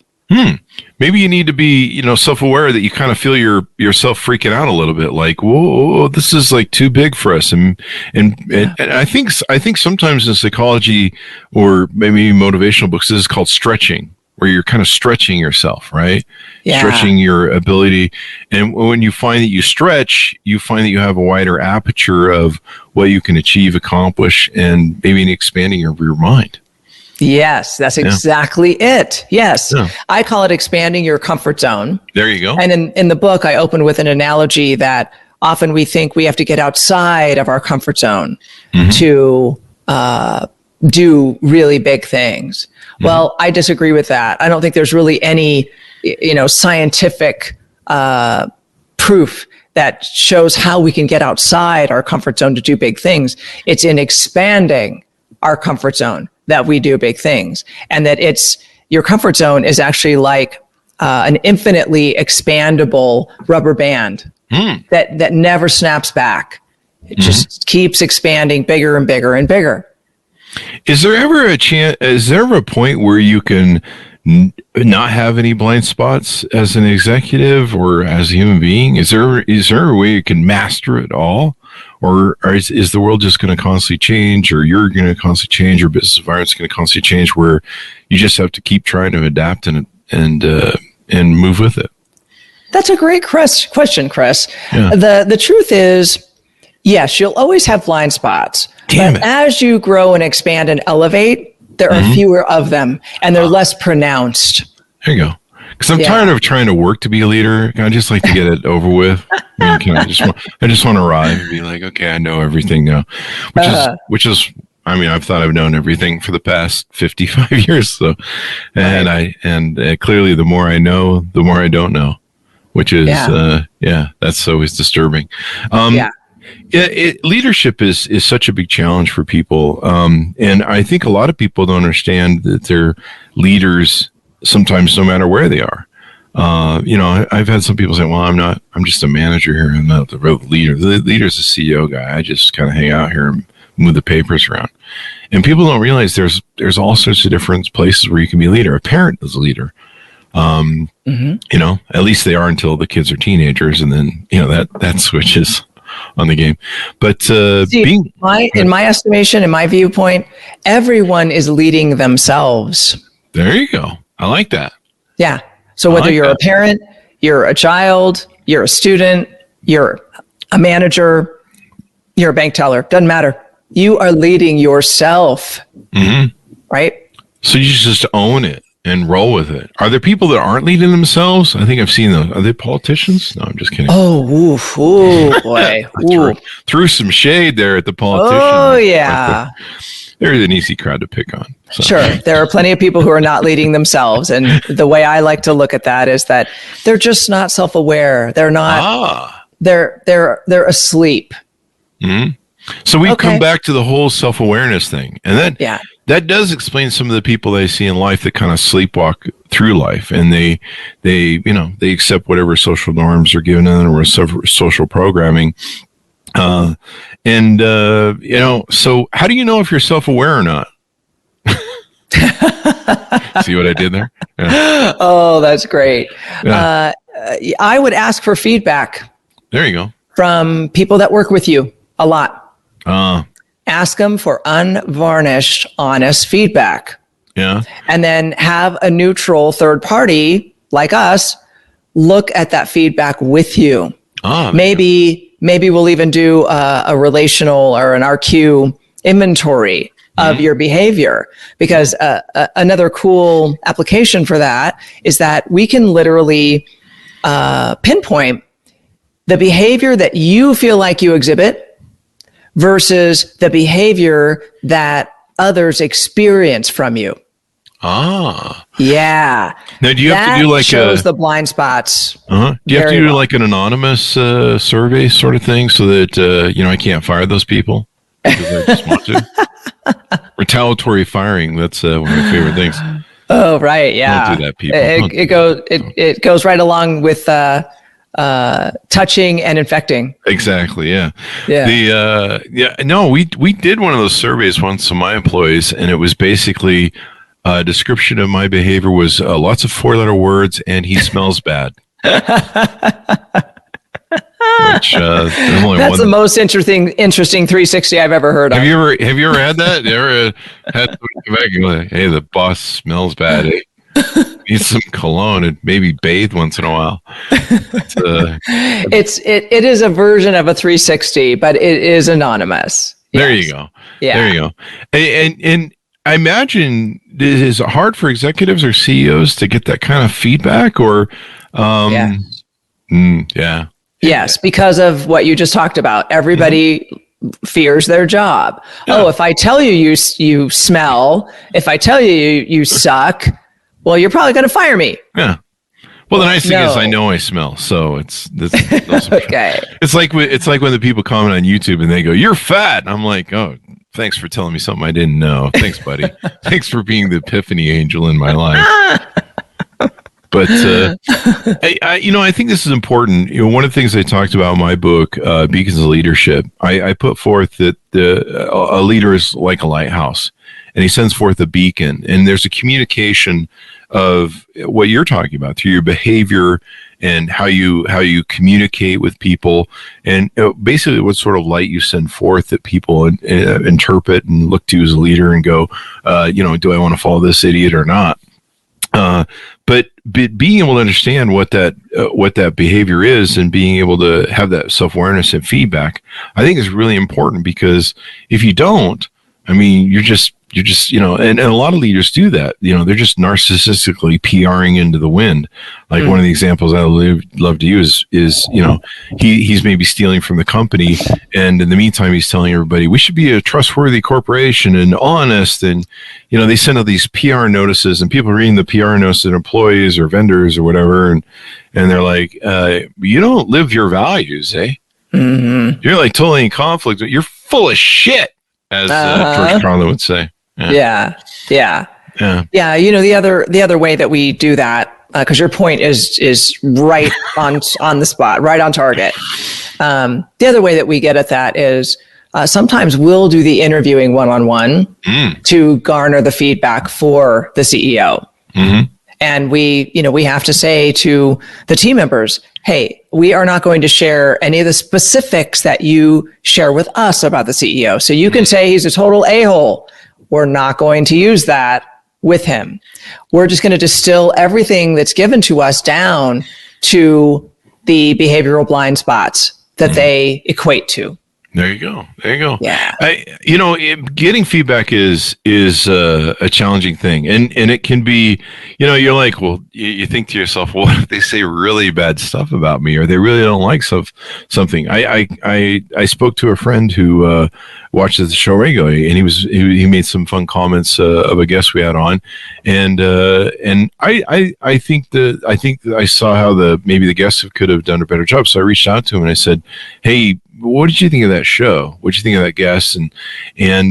Maybe you need to be, self-aware that you kind of feel yourself freaking out a little bit, like, whoa, this is like too big for us. And I think sometimes in psychology or maybe motivational books, this is called stretching, where you're kind of stretching yourself, right? Yeah. Stretching your ability. And when you find that you stretch, you find that you have a wider aperture of what you can achieve, accomplish, and maybe expanding your mind. Yes, that's exactly it. Yes. Yeah. I call it expanding your comfort zone. There you go. And in the book, I open with an analogy that often we think we have to get outside of our comfort zone to do really big things. Well, I disagree with that. I don't think there's really any, scientific proof that shows how we can get outside our comfort zone to do big things. It's in expanding our comfort zone that we do big things, and that your comfort zone is actually like an infinitely expandable rubber band that never snaps back. It just keeps expanding bigger and bigger and bigger. Is there ever a point where you can not have any blind spots as an executive or as a human being? Is there a way you can master it all? Or is the world just going to constantly change, or you're going to constantly change, your business environment's going to constantly change, where you just have to keep trying to adapt and move with it? That's a great question, Chris. Yeah. The truth is, yes, you'll always have blind spots. But as you grow and expand and elevate, there are fewer of them, and they're less pronounced. There you go. Because I'm tired of trying to work to be a leader. I just like to get it over with. I just want to arrive and be like, okay, I know everything now. Which is, I've thought I've known everything for the past 55 years. So, and clearly, the more I know, the more I don't know. Which is, that's always disturbing. Leadership is such a big challenge for people, and I think a lot of people don't understand that they're leaders sometimes, no matter where they are. I've had some people say, well, I'm just a manager here. I'm not the real leader. The leader's the CEO guy. I just kind of hang out here and move the papers around. And people don't realize there's all sorts of different places where you can be a leader. A parent is a leader. At least they are until the kids are teenagers. And then, that switches on the game. But in my estimation, in my viewpoint, everyone is leading themselves. There you go. I like that. Yeah. So whether you're a parent, you're a child, you're a student, you're a manager, you're a bank teller, doesn't matter. You are leading yourself, right? So you just own it and roll with it. Are there people that aren't leading themselves? I think I've seen those. Are they politicians? No, I'm just kidding. Oh, boy. Threw some shade there at the politician. Oh, yeah. They're an easy crowd to pick on. So. Sure. There are plenty of people who are not leading themselves. And the way I like to look at that is that they're just not self-aware. They're not, they're asleep. Mm-hmm. So we come back to the whole self-awareness thing. And that does explain some of the people that I see in life that kind of sleepwalk through life, and they accept whatever social norms are given them or social programming. So how do you know if you're self-aware or not? See what I did there? Yeah. Oh, that's great. Yeah. I would ask for feedback. There you go. From people that work with you a lot. Ask them for unvarnished, honest feedback. Yeah. And then have a neutral third party like us look at that feedback with you. Maybe we'll even do a relational or an RQ inventory of your behavior, because another cool application for that is that we can literally pinpoint the behavior that you feel like you exhibit versus the behavior that others experience from you. Yeah. Now, do you have to do like shows the blind spots? Do you have to do like an anonymous survey sort of thing so that I can't fire those people because I just want to? Retaliatory firing. That's one of my favorite things. Oh, right. Yeah. Don't do that, people. It goes right along with touching and infecting. Exactly. Yeah. Yeah. We did one of those surveys once to my employees, and it was basically a description of my behavior was lots of 4-letter words, and he smells bad. Which, that's the most interesting 360 I've ever heard of. Have you ever had that? You ever had somebody come back and go, like, hey, the boss smells bad. Hey, need some cologne and maybe bathe once in a while. It is a version of a 360, but it is anonymous. There you go. Yeah. There you go. And I imagine it is hard for executives or CEOs to get that kind of feedback, or Yes, because of what you just talked about. Everybody fears their job. Yeah. Oh, if I tell you you smell, if I tell you you suck, well, you're probably going to fire me. Yeah. Well, the nice thing is I know I smell, so it's okay. It's like when the people comment on YouTube and they go, "You're fat." And I'm like, "Oh, thanks for telling me something I didn't know. Thanks, buddy. Thanks for being the epiphany angel in my life." But I think this is important. One of the things I talked about in my book, Beacons of Leadership, I put forth that a leader is like a lighthouse, and he sends forth a beacon. And there's a communication of what you're talking about through your behavior and how you communicate with people, and basically what sort of light you send forth that people interpret and look to as a leader and go, do I want to follow this idiot or not? But being able to understand what that behavior is and being able to have that self-awareness and feedback, I think is really important, because if you don't, I mean, you're just, and a lot of leaders do that. They're just narcissistically PRing into the wind. Like one of the examples I love to use is he's maybe stealing from the company, and in the meantime, he's telling everybody we should be a trustworthy corporation and honest. And, they send out these PR notices, and people reading the PR notices to employees or vendors or whatever. And they're like, you don't live your values, eh? Mm-hmm. You're like totally in conflict. You're full of shit, as George Carlin would say. Yeah. The other way that we do that, because your point is right on the spot, right on target. The other way that we get at that is sometimes we'll do the interviewing one-on-one to garner the feedback for the CEO. Mm-hmm. And we have to say to the team members, hey, we are not going to share any of the specifics that you share with us about the CEO. So you can say he's a total a-hole. We're not going to use that with him. We're just going to distill everything that's given to us down to the behavioral blind spots that they equate to. There you go. Yeah. Getting feedback is a challenging thing, and it can be, you're like, well, you think to yourself, well, what if they say really bad stuff about me, or they really don't like something? I spoke to a friend who watches the show regularly, and he made some fun comments of a guest we had on, and I think that I saw how maybe the guest could have done a better job, so I reached out to him and I said, hey, what did you think of that show? What did you think of that guest? And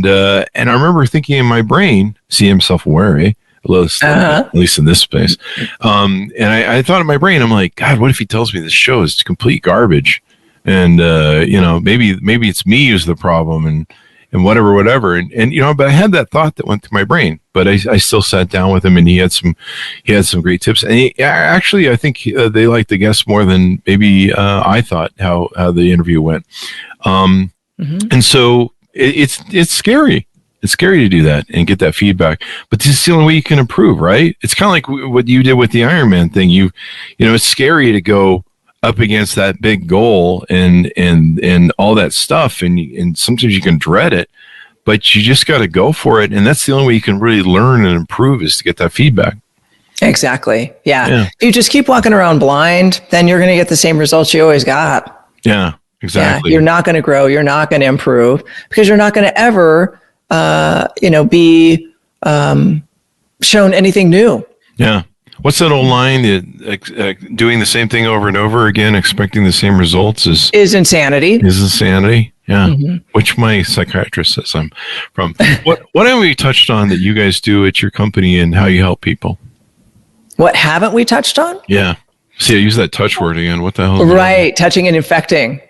I remember thinking in my brain, see, I'm self-aware, eh? At least in this space. And I thought in my brain, I'm like, God, what if he tells me this show is complete garbage? And, maybe it's me who's the problem and whatever. And but I had that thought that went through my brain, but I still sat down with him, and he had some great tips. And I think they liked the guests more than maybe I thought how the interview went. And so it's scary. It's scary to do that and get that feedback, but this is the only way you can improve, right? It's kind of like what you did with the Ironman thing. It's scary to go up against that big goal and all that stuff, and sometimes you can dread it, but you just got to go for it, and that's the only way you can really learn and improve, is to get that feedback. Exactly. Yeah. If you just keep walking around blind, then you're going to get the same results you always got. Yeah, exactly. Yeah, you're not going to grow, you're not going to improve, because you're not going to ever be shown anything new. Yeah. What's that old line? Doing the same thing over and over again, expecting the same results is insanity. Is insanity. Yeah, which my psychiatrist says I'm from. What have we touched on that you guys do at your company and how you help people? What haven't we touched on? Yeah. See, I use that touch word again. What the hell? Right, touching and infecting.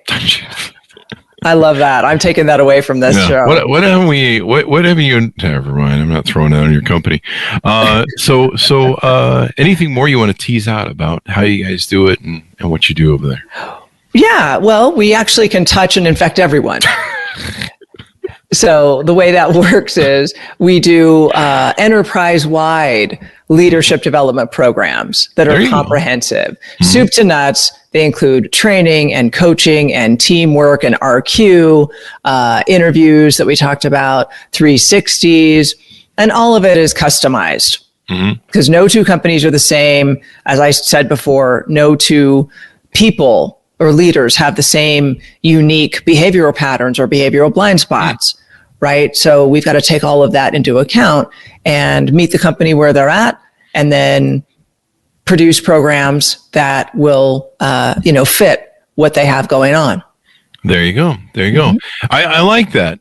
I love that. I'm taking that away from this show. What have we? What have you? Never mind. I'm not throwing that on your company. So anything more you want to tease out about how you guys do it and what you do over there? Yeah. Well, we actually can touch and infect everyone. So the way that works is we do enterprise-wide leadership development programs that are comprehensive, soup to nuts. They include training and coaching and teamwork and RQ, interviews that we talked about, 360s, and all of it is customized because no two companies are the same. As I said before, no two people or leaders have the same unique behavioral patterns or behavioral blind spots, right? So we've got to take all of that into account and meet the company where they're at, and then produce programs that will, fit what they have going on. There you go. I like that.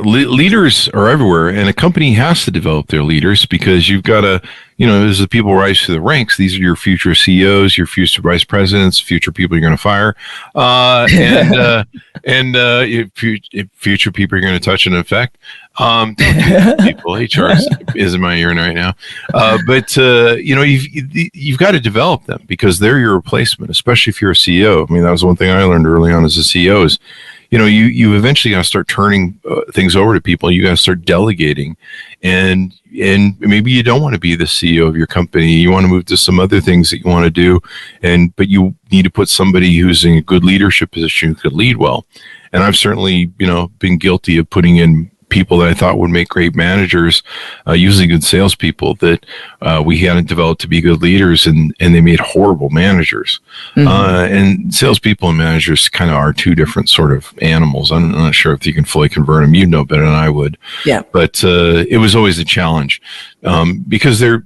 Leaders are everywhere, and a company has to develop their leaders because you've got to, as the people rise through the ranks, these are your future CEOs, your future vice presidents, future people you're going to fire, and future people you're going to touch and affect. People, HR is in my ear right now. But you've got to develop them because they're your replacement, especially if you're a CEO. I mean, that was one thing I learned early on as a CEO is, you eventually got to start turning things over to people. You got to start delegating, and maybe you don't want to be the CEO of your company. You want to move to some other things that you want to do, but you need to put somebody who's in a good leadership position who could lead well. And I've certainly, been guilty of putting in people that I thought would make great managers, usually good salespeople that we hadn't developed to be good leaders, and they made horrible managers. And salespeople and managers kind of are two different sort of animals. I'm not sure if you can fully convert them. You know better than I would. Yeah. But it was always a challenge because they're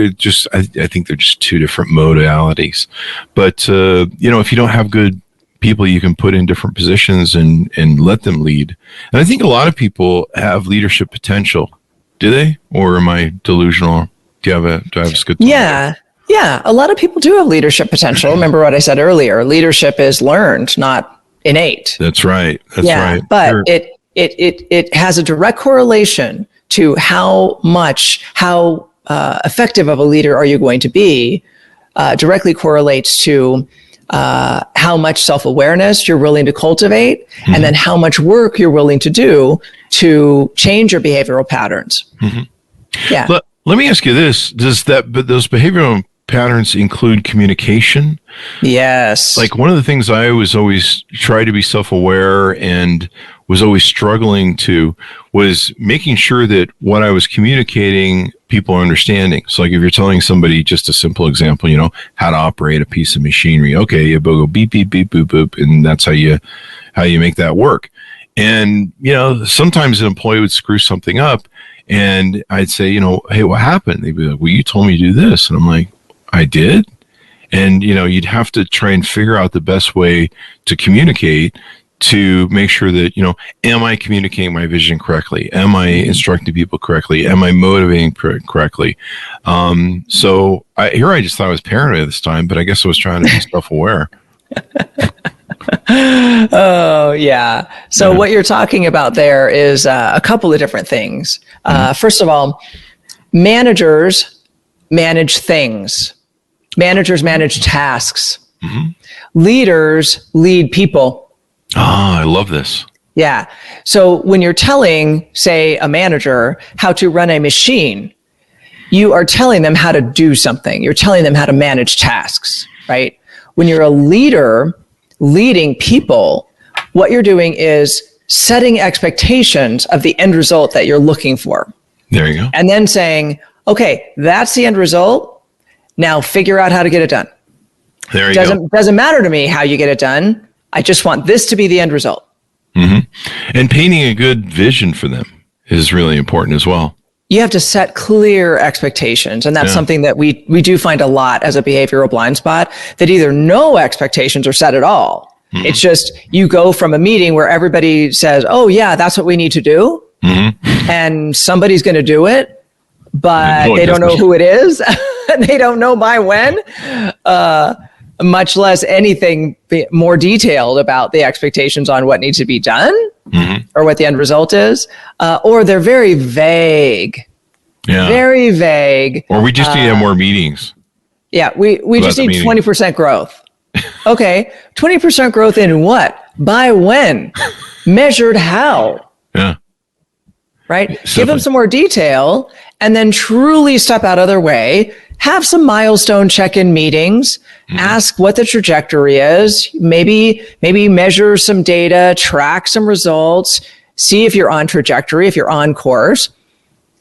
just I think they're just two different modalities. But if you don't have good people you can put in different positions and let them lead. And I think a lot of people have leadership potential. Do they? Or am I delusional? Do I have a good thought? Yeah. A lot of people do have leadership potential. Remember what I said earlier. Leadership is learned, not innate. That's right. Right. But sure. It has a direct correlation to how effective of a leader are you going to be, directly correlates to how much self-awareness you're willing to cultivate, and then how much work you're willing to do to change your behavioral patterns. Yeah. Let me ask you this. Those behavioral patterns include communication? Yes. Like one of the things I was always try to be self-aware and was always struggling to was making sure that what I was communicating, people are understanding. So like if you're telling somebody just a simple example, how to operate a piece of machinery. Okay, you go beep, beep, beep, boop, boop. And that's how you make that work. And, sometimes an employee would screw something up and I'd say, hey, what happened? They'd be like, well, you told me to do this. And I'm like, I did. And, you'd have to try and figure out the best way to communicate to make sure that, am I communicating my vision correctly? Am I instructing people correctly? Am I motivating correctly? So I just thought I was paranoid this time, but I guess I was trying to be self-aware. Oh, yeah. So what you're talking about there is a couple of different things. First of all, managers manage things. Managers manage tasks. Leaders lead people. Ah, I love this. Yeah. So when you're telling, say, a manager how to run a machine, you are telling them how to do something. You're telling them how to manage tasks, right? When you're a leader leading people, what you're doing is setting expectations of the end result that you're looking for. There you go. And then saying, okay, that's the end result. Now figure out how to get it done. There you go. Doesn't matter to me how you get it done. I just want this to be the end result. And painting a good vision for them is really important as well. you have to set clear expectations. And that's something that we do find a lot as a behavioral blind spot, that either no expectations are set at all. Mm-hmm. It's just, you go from a meeting where everybody says, oh yeah, that's what we need to do. Mm-hmm. And somebody's going to do it, but they don't know who it is. And they don't know by when, much less anything more detailed about the expectations on what needs to be done, mm-hmm. or what the end result is. Or they're very vague. Yeah. Very vague. Or we just need to have more meetings. Yeah, we just need 20% growth. Okay, 20% growth in what? By when? Measured how? Yeah. Right? Simply. Give them some more detail, and then truly step out of their way. Have some milestone check-in meetings. Mm-hmm. Ask what the trajectory is. Maybe measure some data, track some results, see if you're on trajectory, if you're on course.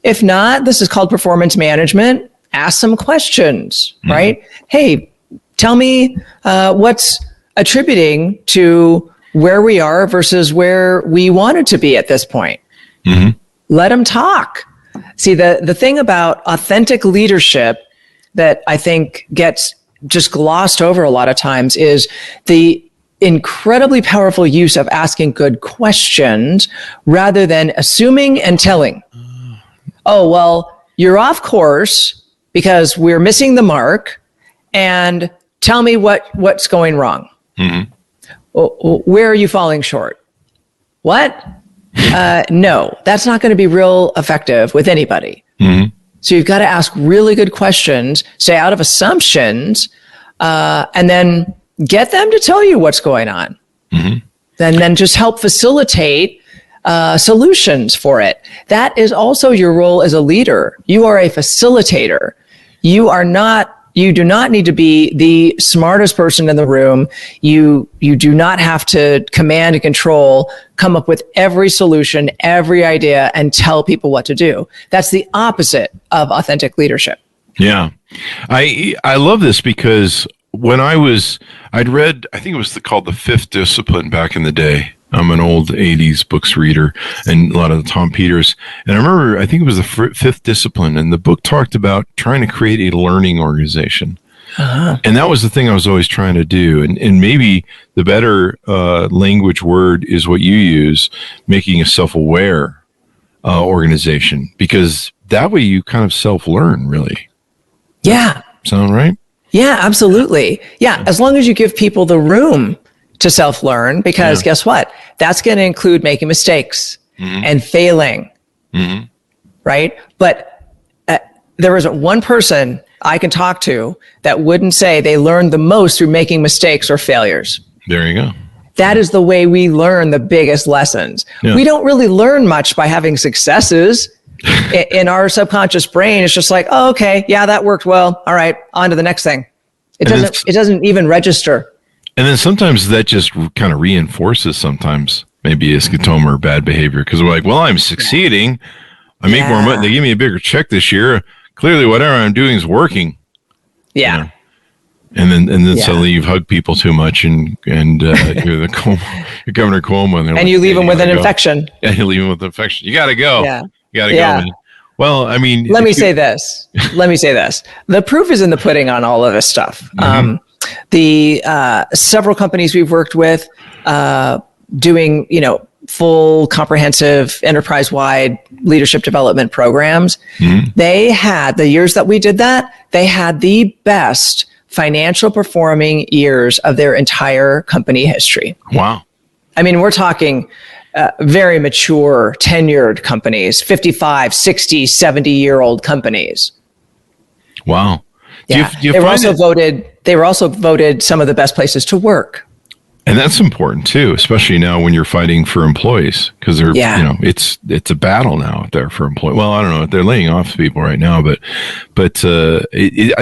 If not, this is called performance management. Ask some questions, mm-hmm. right? Hey, tell me what's attributing to where we are versus where we wanted to be at this point. Mm-hmm. Let them talk. See, the thing about authentic leadership that I think gets just glossed over a lot of times is the incredibly powerful use of asking good questions rather than assuming and telling. Oh, well, you're off course because we're missing the mark, and tell me what's going wrong. Mm-hmm. Where are you falling short? What? No, that's not going to be real effective with anybody. Mm-hmm. So you've got to ask really good questions, stay out of assumptions, and then get them to tell you what's going on. Mm-hmm. And then just help facilitate solutions for it. That is also your role as a leader. You are a facilitator. You do not need to be the smartest person in the room. You do not have to command and control, come up with every solution, every idea, and tell people what to do. That's the opposite of authentic leadership. Yeah. I love this because when I'd read, I think it was called The Fifth Discipline back in the day. I'm an old 80s books reader and a lot of the Tom Peters. And I remember, I think it was the Fifth Discipline, and the book talked about trying to create a learning organization. Uh-huh. And that was the thing I was always trying to do. And maybe the better language word is what you use, making a self-aware organization, because that way you kind of self-learn, really. Yeah. Sound right? Yeah, absolutely. Yeah, as long as you give people the room to self-learn, because guess what? That's going to include making mistakes, mm-hmm. and failing, mm-hmm. right? But there isn't one person I can talk to that wouldn't say they learned the most through making mistakes or failures. There you go. That is the way we learn the biggest lessons. Yeah. We don't really learn much by having successes. In our subconscious brain, it's just like, oh, okay, yeah, that worked well. All right, on to the next thing. It doesn't even register. And then sometimes that just kind of reinforces sometimes maybe a scotoma or bad behavior, because we're like, well, I'm succeeding. I make more money. They give me a bigger check this year. Clearly, whatever I'm doing is working. Yeah. You know? And then suddenly you've hugged people too much, and you're you're Governor Cuomo, and you leave them with an infection. Yeah, you leave them with an infection. You got to go. Yeah. You got to go. Man. Well, I mean, let me say this. The proof is in the pudding on all of this stuff. Mm-hmm. The several companies we've worked with doing, full comprehensive enterprise-wide leadership development programs. Mm-hmm. They had, the years that we did that, they had the best financial performing years of their entire company history. Wow. I mean, we're talking very mature, tenured companies, 55, 60, 70-year-old companies. Wow. Yeah. They were also voted some of the best places to work. And that's important too, especially now when you're fighting for employees, because they're, it's a battle now out there for employees. Well, I don't know, they're laying off people right now, but I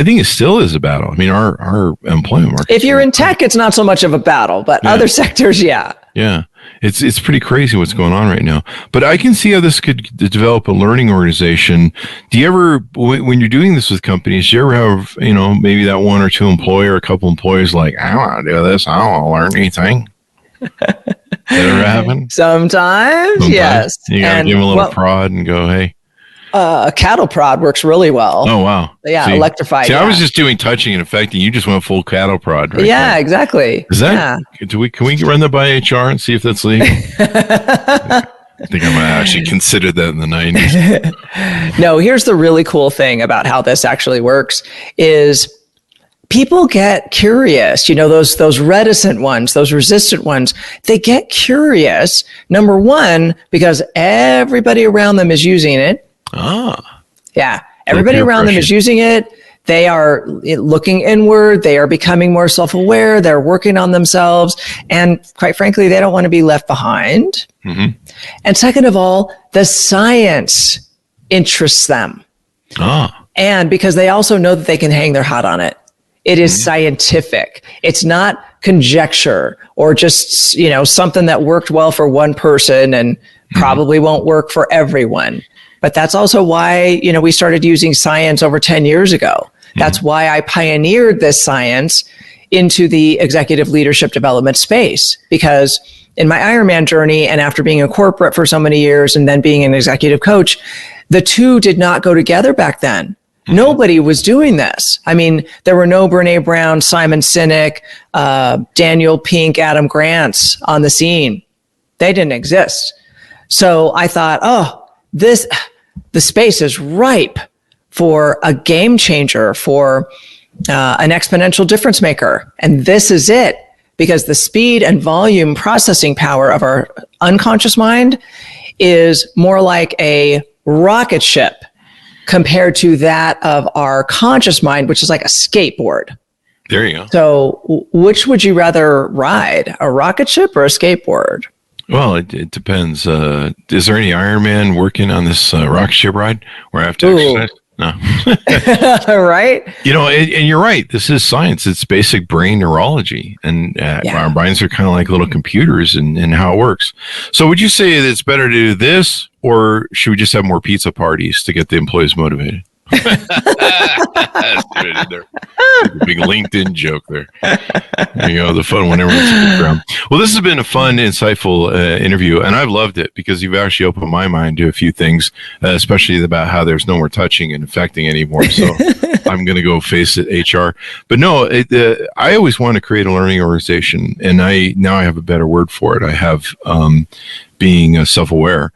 think it still is a battle. I mean, our employment market. If you're in tech, it's not so much of a battle, but other sectors, yeah. Yeah. It's pretty crazy what's going on right now. But I can see how this could develop a learning organization. Do you ever, when you're doing this with companies, do you ever have, maybe that one or two employee or a couple employees like, I don't want to do this. I don't want to learn anything. That ever happen? Sometimes, yes. You got to give them a little prod and go, hey. A cattle prod works really well. Oh, wow. Yeah, electrified. See, I was just doing touching and affecting. You just went full cattle prod, right? Yeah, exactly. Is that? Yeah. Can we run that by HR and see if that's legal? I think I might actually consider that in the 90s. No, here's the really cool thing about how this actually works is people get curious. Those reticent ones, those resistant ones, they get curious. Number one, because everybody around them is using it. Yeah. Everybody around them is using it. They are looking inward. They are becoming more self-aware. They're working on themselves. And quite frankly, they don't want to be left behind. Mm-hmm. And second of all, the science interests them. And because they also know that they can hang their hat on it. It is scientific. It's not conjecture or just, something that worked well for one person and probably won't work for everyone. But that's also why, we started using science over 10 years ago. That's why I pioneered this science into the executive leadership development space. Because in my Ironman journey and after being a corporate for so many years and then being an executive coach, the two did not go together back then. Nobody was doing this. I mean, there were no Brene Brown, Simon Sinek, Daniel Pink, Adam Grants on the scene. They didn't exist. So I thought, the space is ripe for a game changer, for an exponential difference maker. And this is it, because the speed and volume processing power of our unconscious mind is more like a rocket ship compared to that of our conscious mind, which is like a skateboard. There you go. So which would you rather ride, a rocket ship or a skateboard? Well, it depends. Is there any Ironman working on this rocket ship ride where I have to exercise? No. Right? And you're right. This is science. It's basic brain neurology. And our brains are kind of like little computers in how it works. So would you say that it's better to do this, or should we just have more pizza parties to get the employees motivated? That's good. There. Big LinkedIn joke there. There you go. The fun one everyone's around. Well, this has been a fun, insightful interview, and I've loved it because you've actually opened my mind to a few things, especially about how there's no more touching and affecting anymore. So I'm going to go face it, HR. But no, I always want to create a learning organization, and now I have a better word for it. I have being self-aware.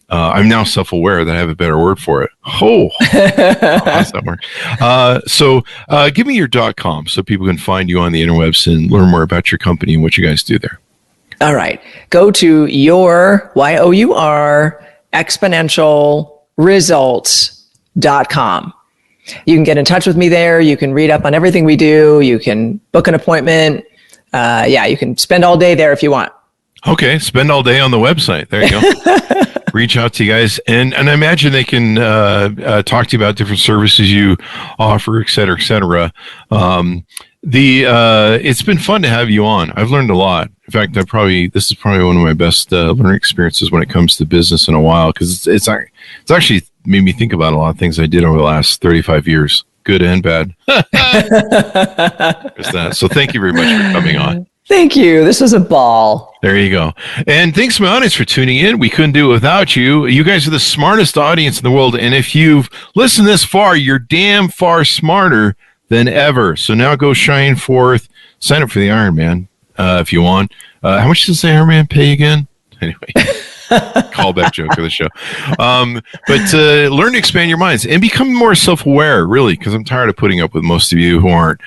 I'm now self-aware that I have a better word for it. How's that work? So give me your .com so people can find you on the interwebs and learn more about your company and what you guys do there. All right. Go to your, YOUR, exponential results.com. You can get in touch with me there. You can read up on everything we do. You can book an appointment. You can spend all day there if you want. Okay, spend all day on the website. There you go. Reach out to you guys, and I imagine they can talk to you about different services you offer, et cetera, et cetera. It's been fun to have you on. I've learned a lot. In fact, this is probably one of my best learning experiences when it comes to business in a while, because it's actually made me think about a lot of things I did over the last 35 years, good and bad. So thank you very much for coming on. Thank you. This was a ball. There you go. And thanks to my audience for tuning in. We couldn't do it without you. You guys are the smartest audience in the world. And if you've listened this far, you're damn far smarter than ever. So now go shine forth. Sign up for the Ironman if you want. How much does the Ironman pay again? Anyway, callback joke of the show. But learn to expand your minds and become more self-aware, really, because I'm tired of putting up with most of you who aren't.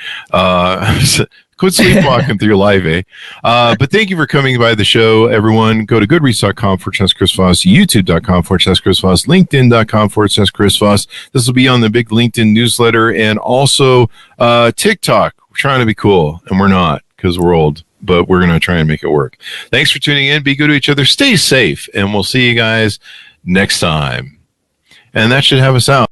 Quit sleepwalking through your life, eh? But thank you for coming by the show, everyone. Go to goodreads.com/Chris Voss, youtube.com/Chris Voss, linkedin.com/Chris Voss. This will be on the big LinkedIn newsletter, and also TikTok. We're trying to be cool, and we're not because we're old, but we're going to try and make it work. Thanks for tuning in. Be good to each other. Stay safe, and we'll see you guys next time. And that should have us out.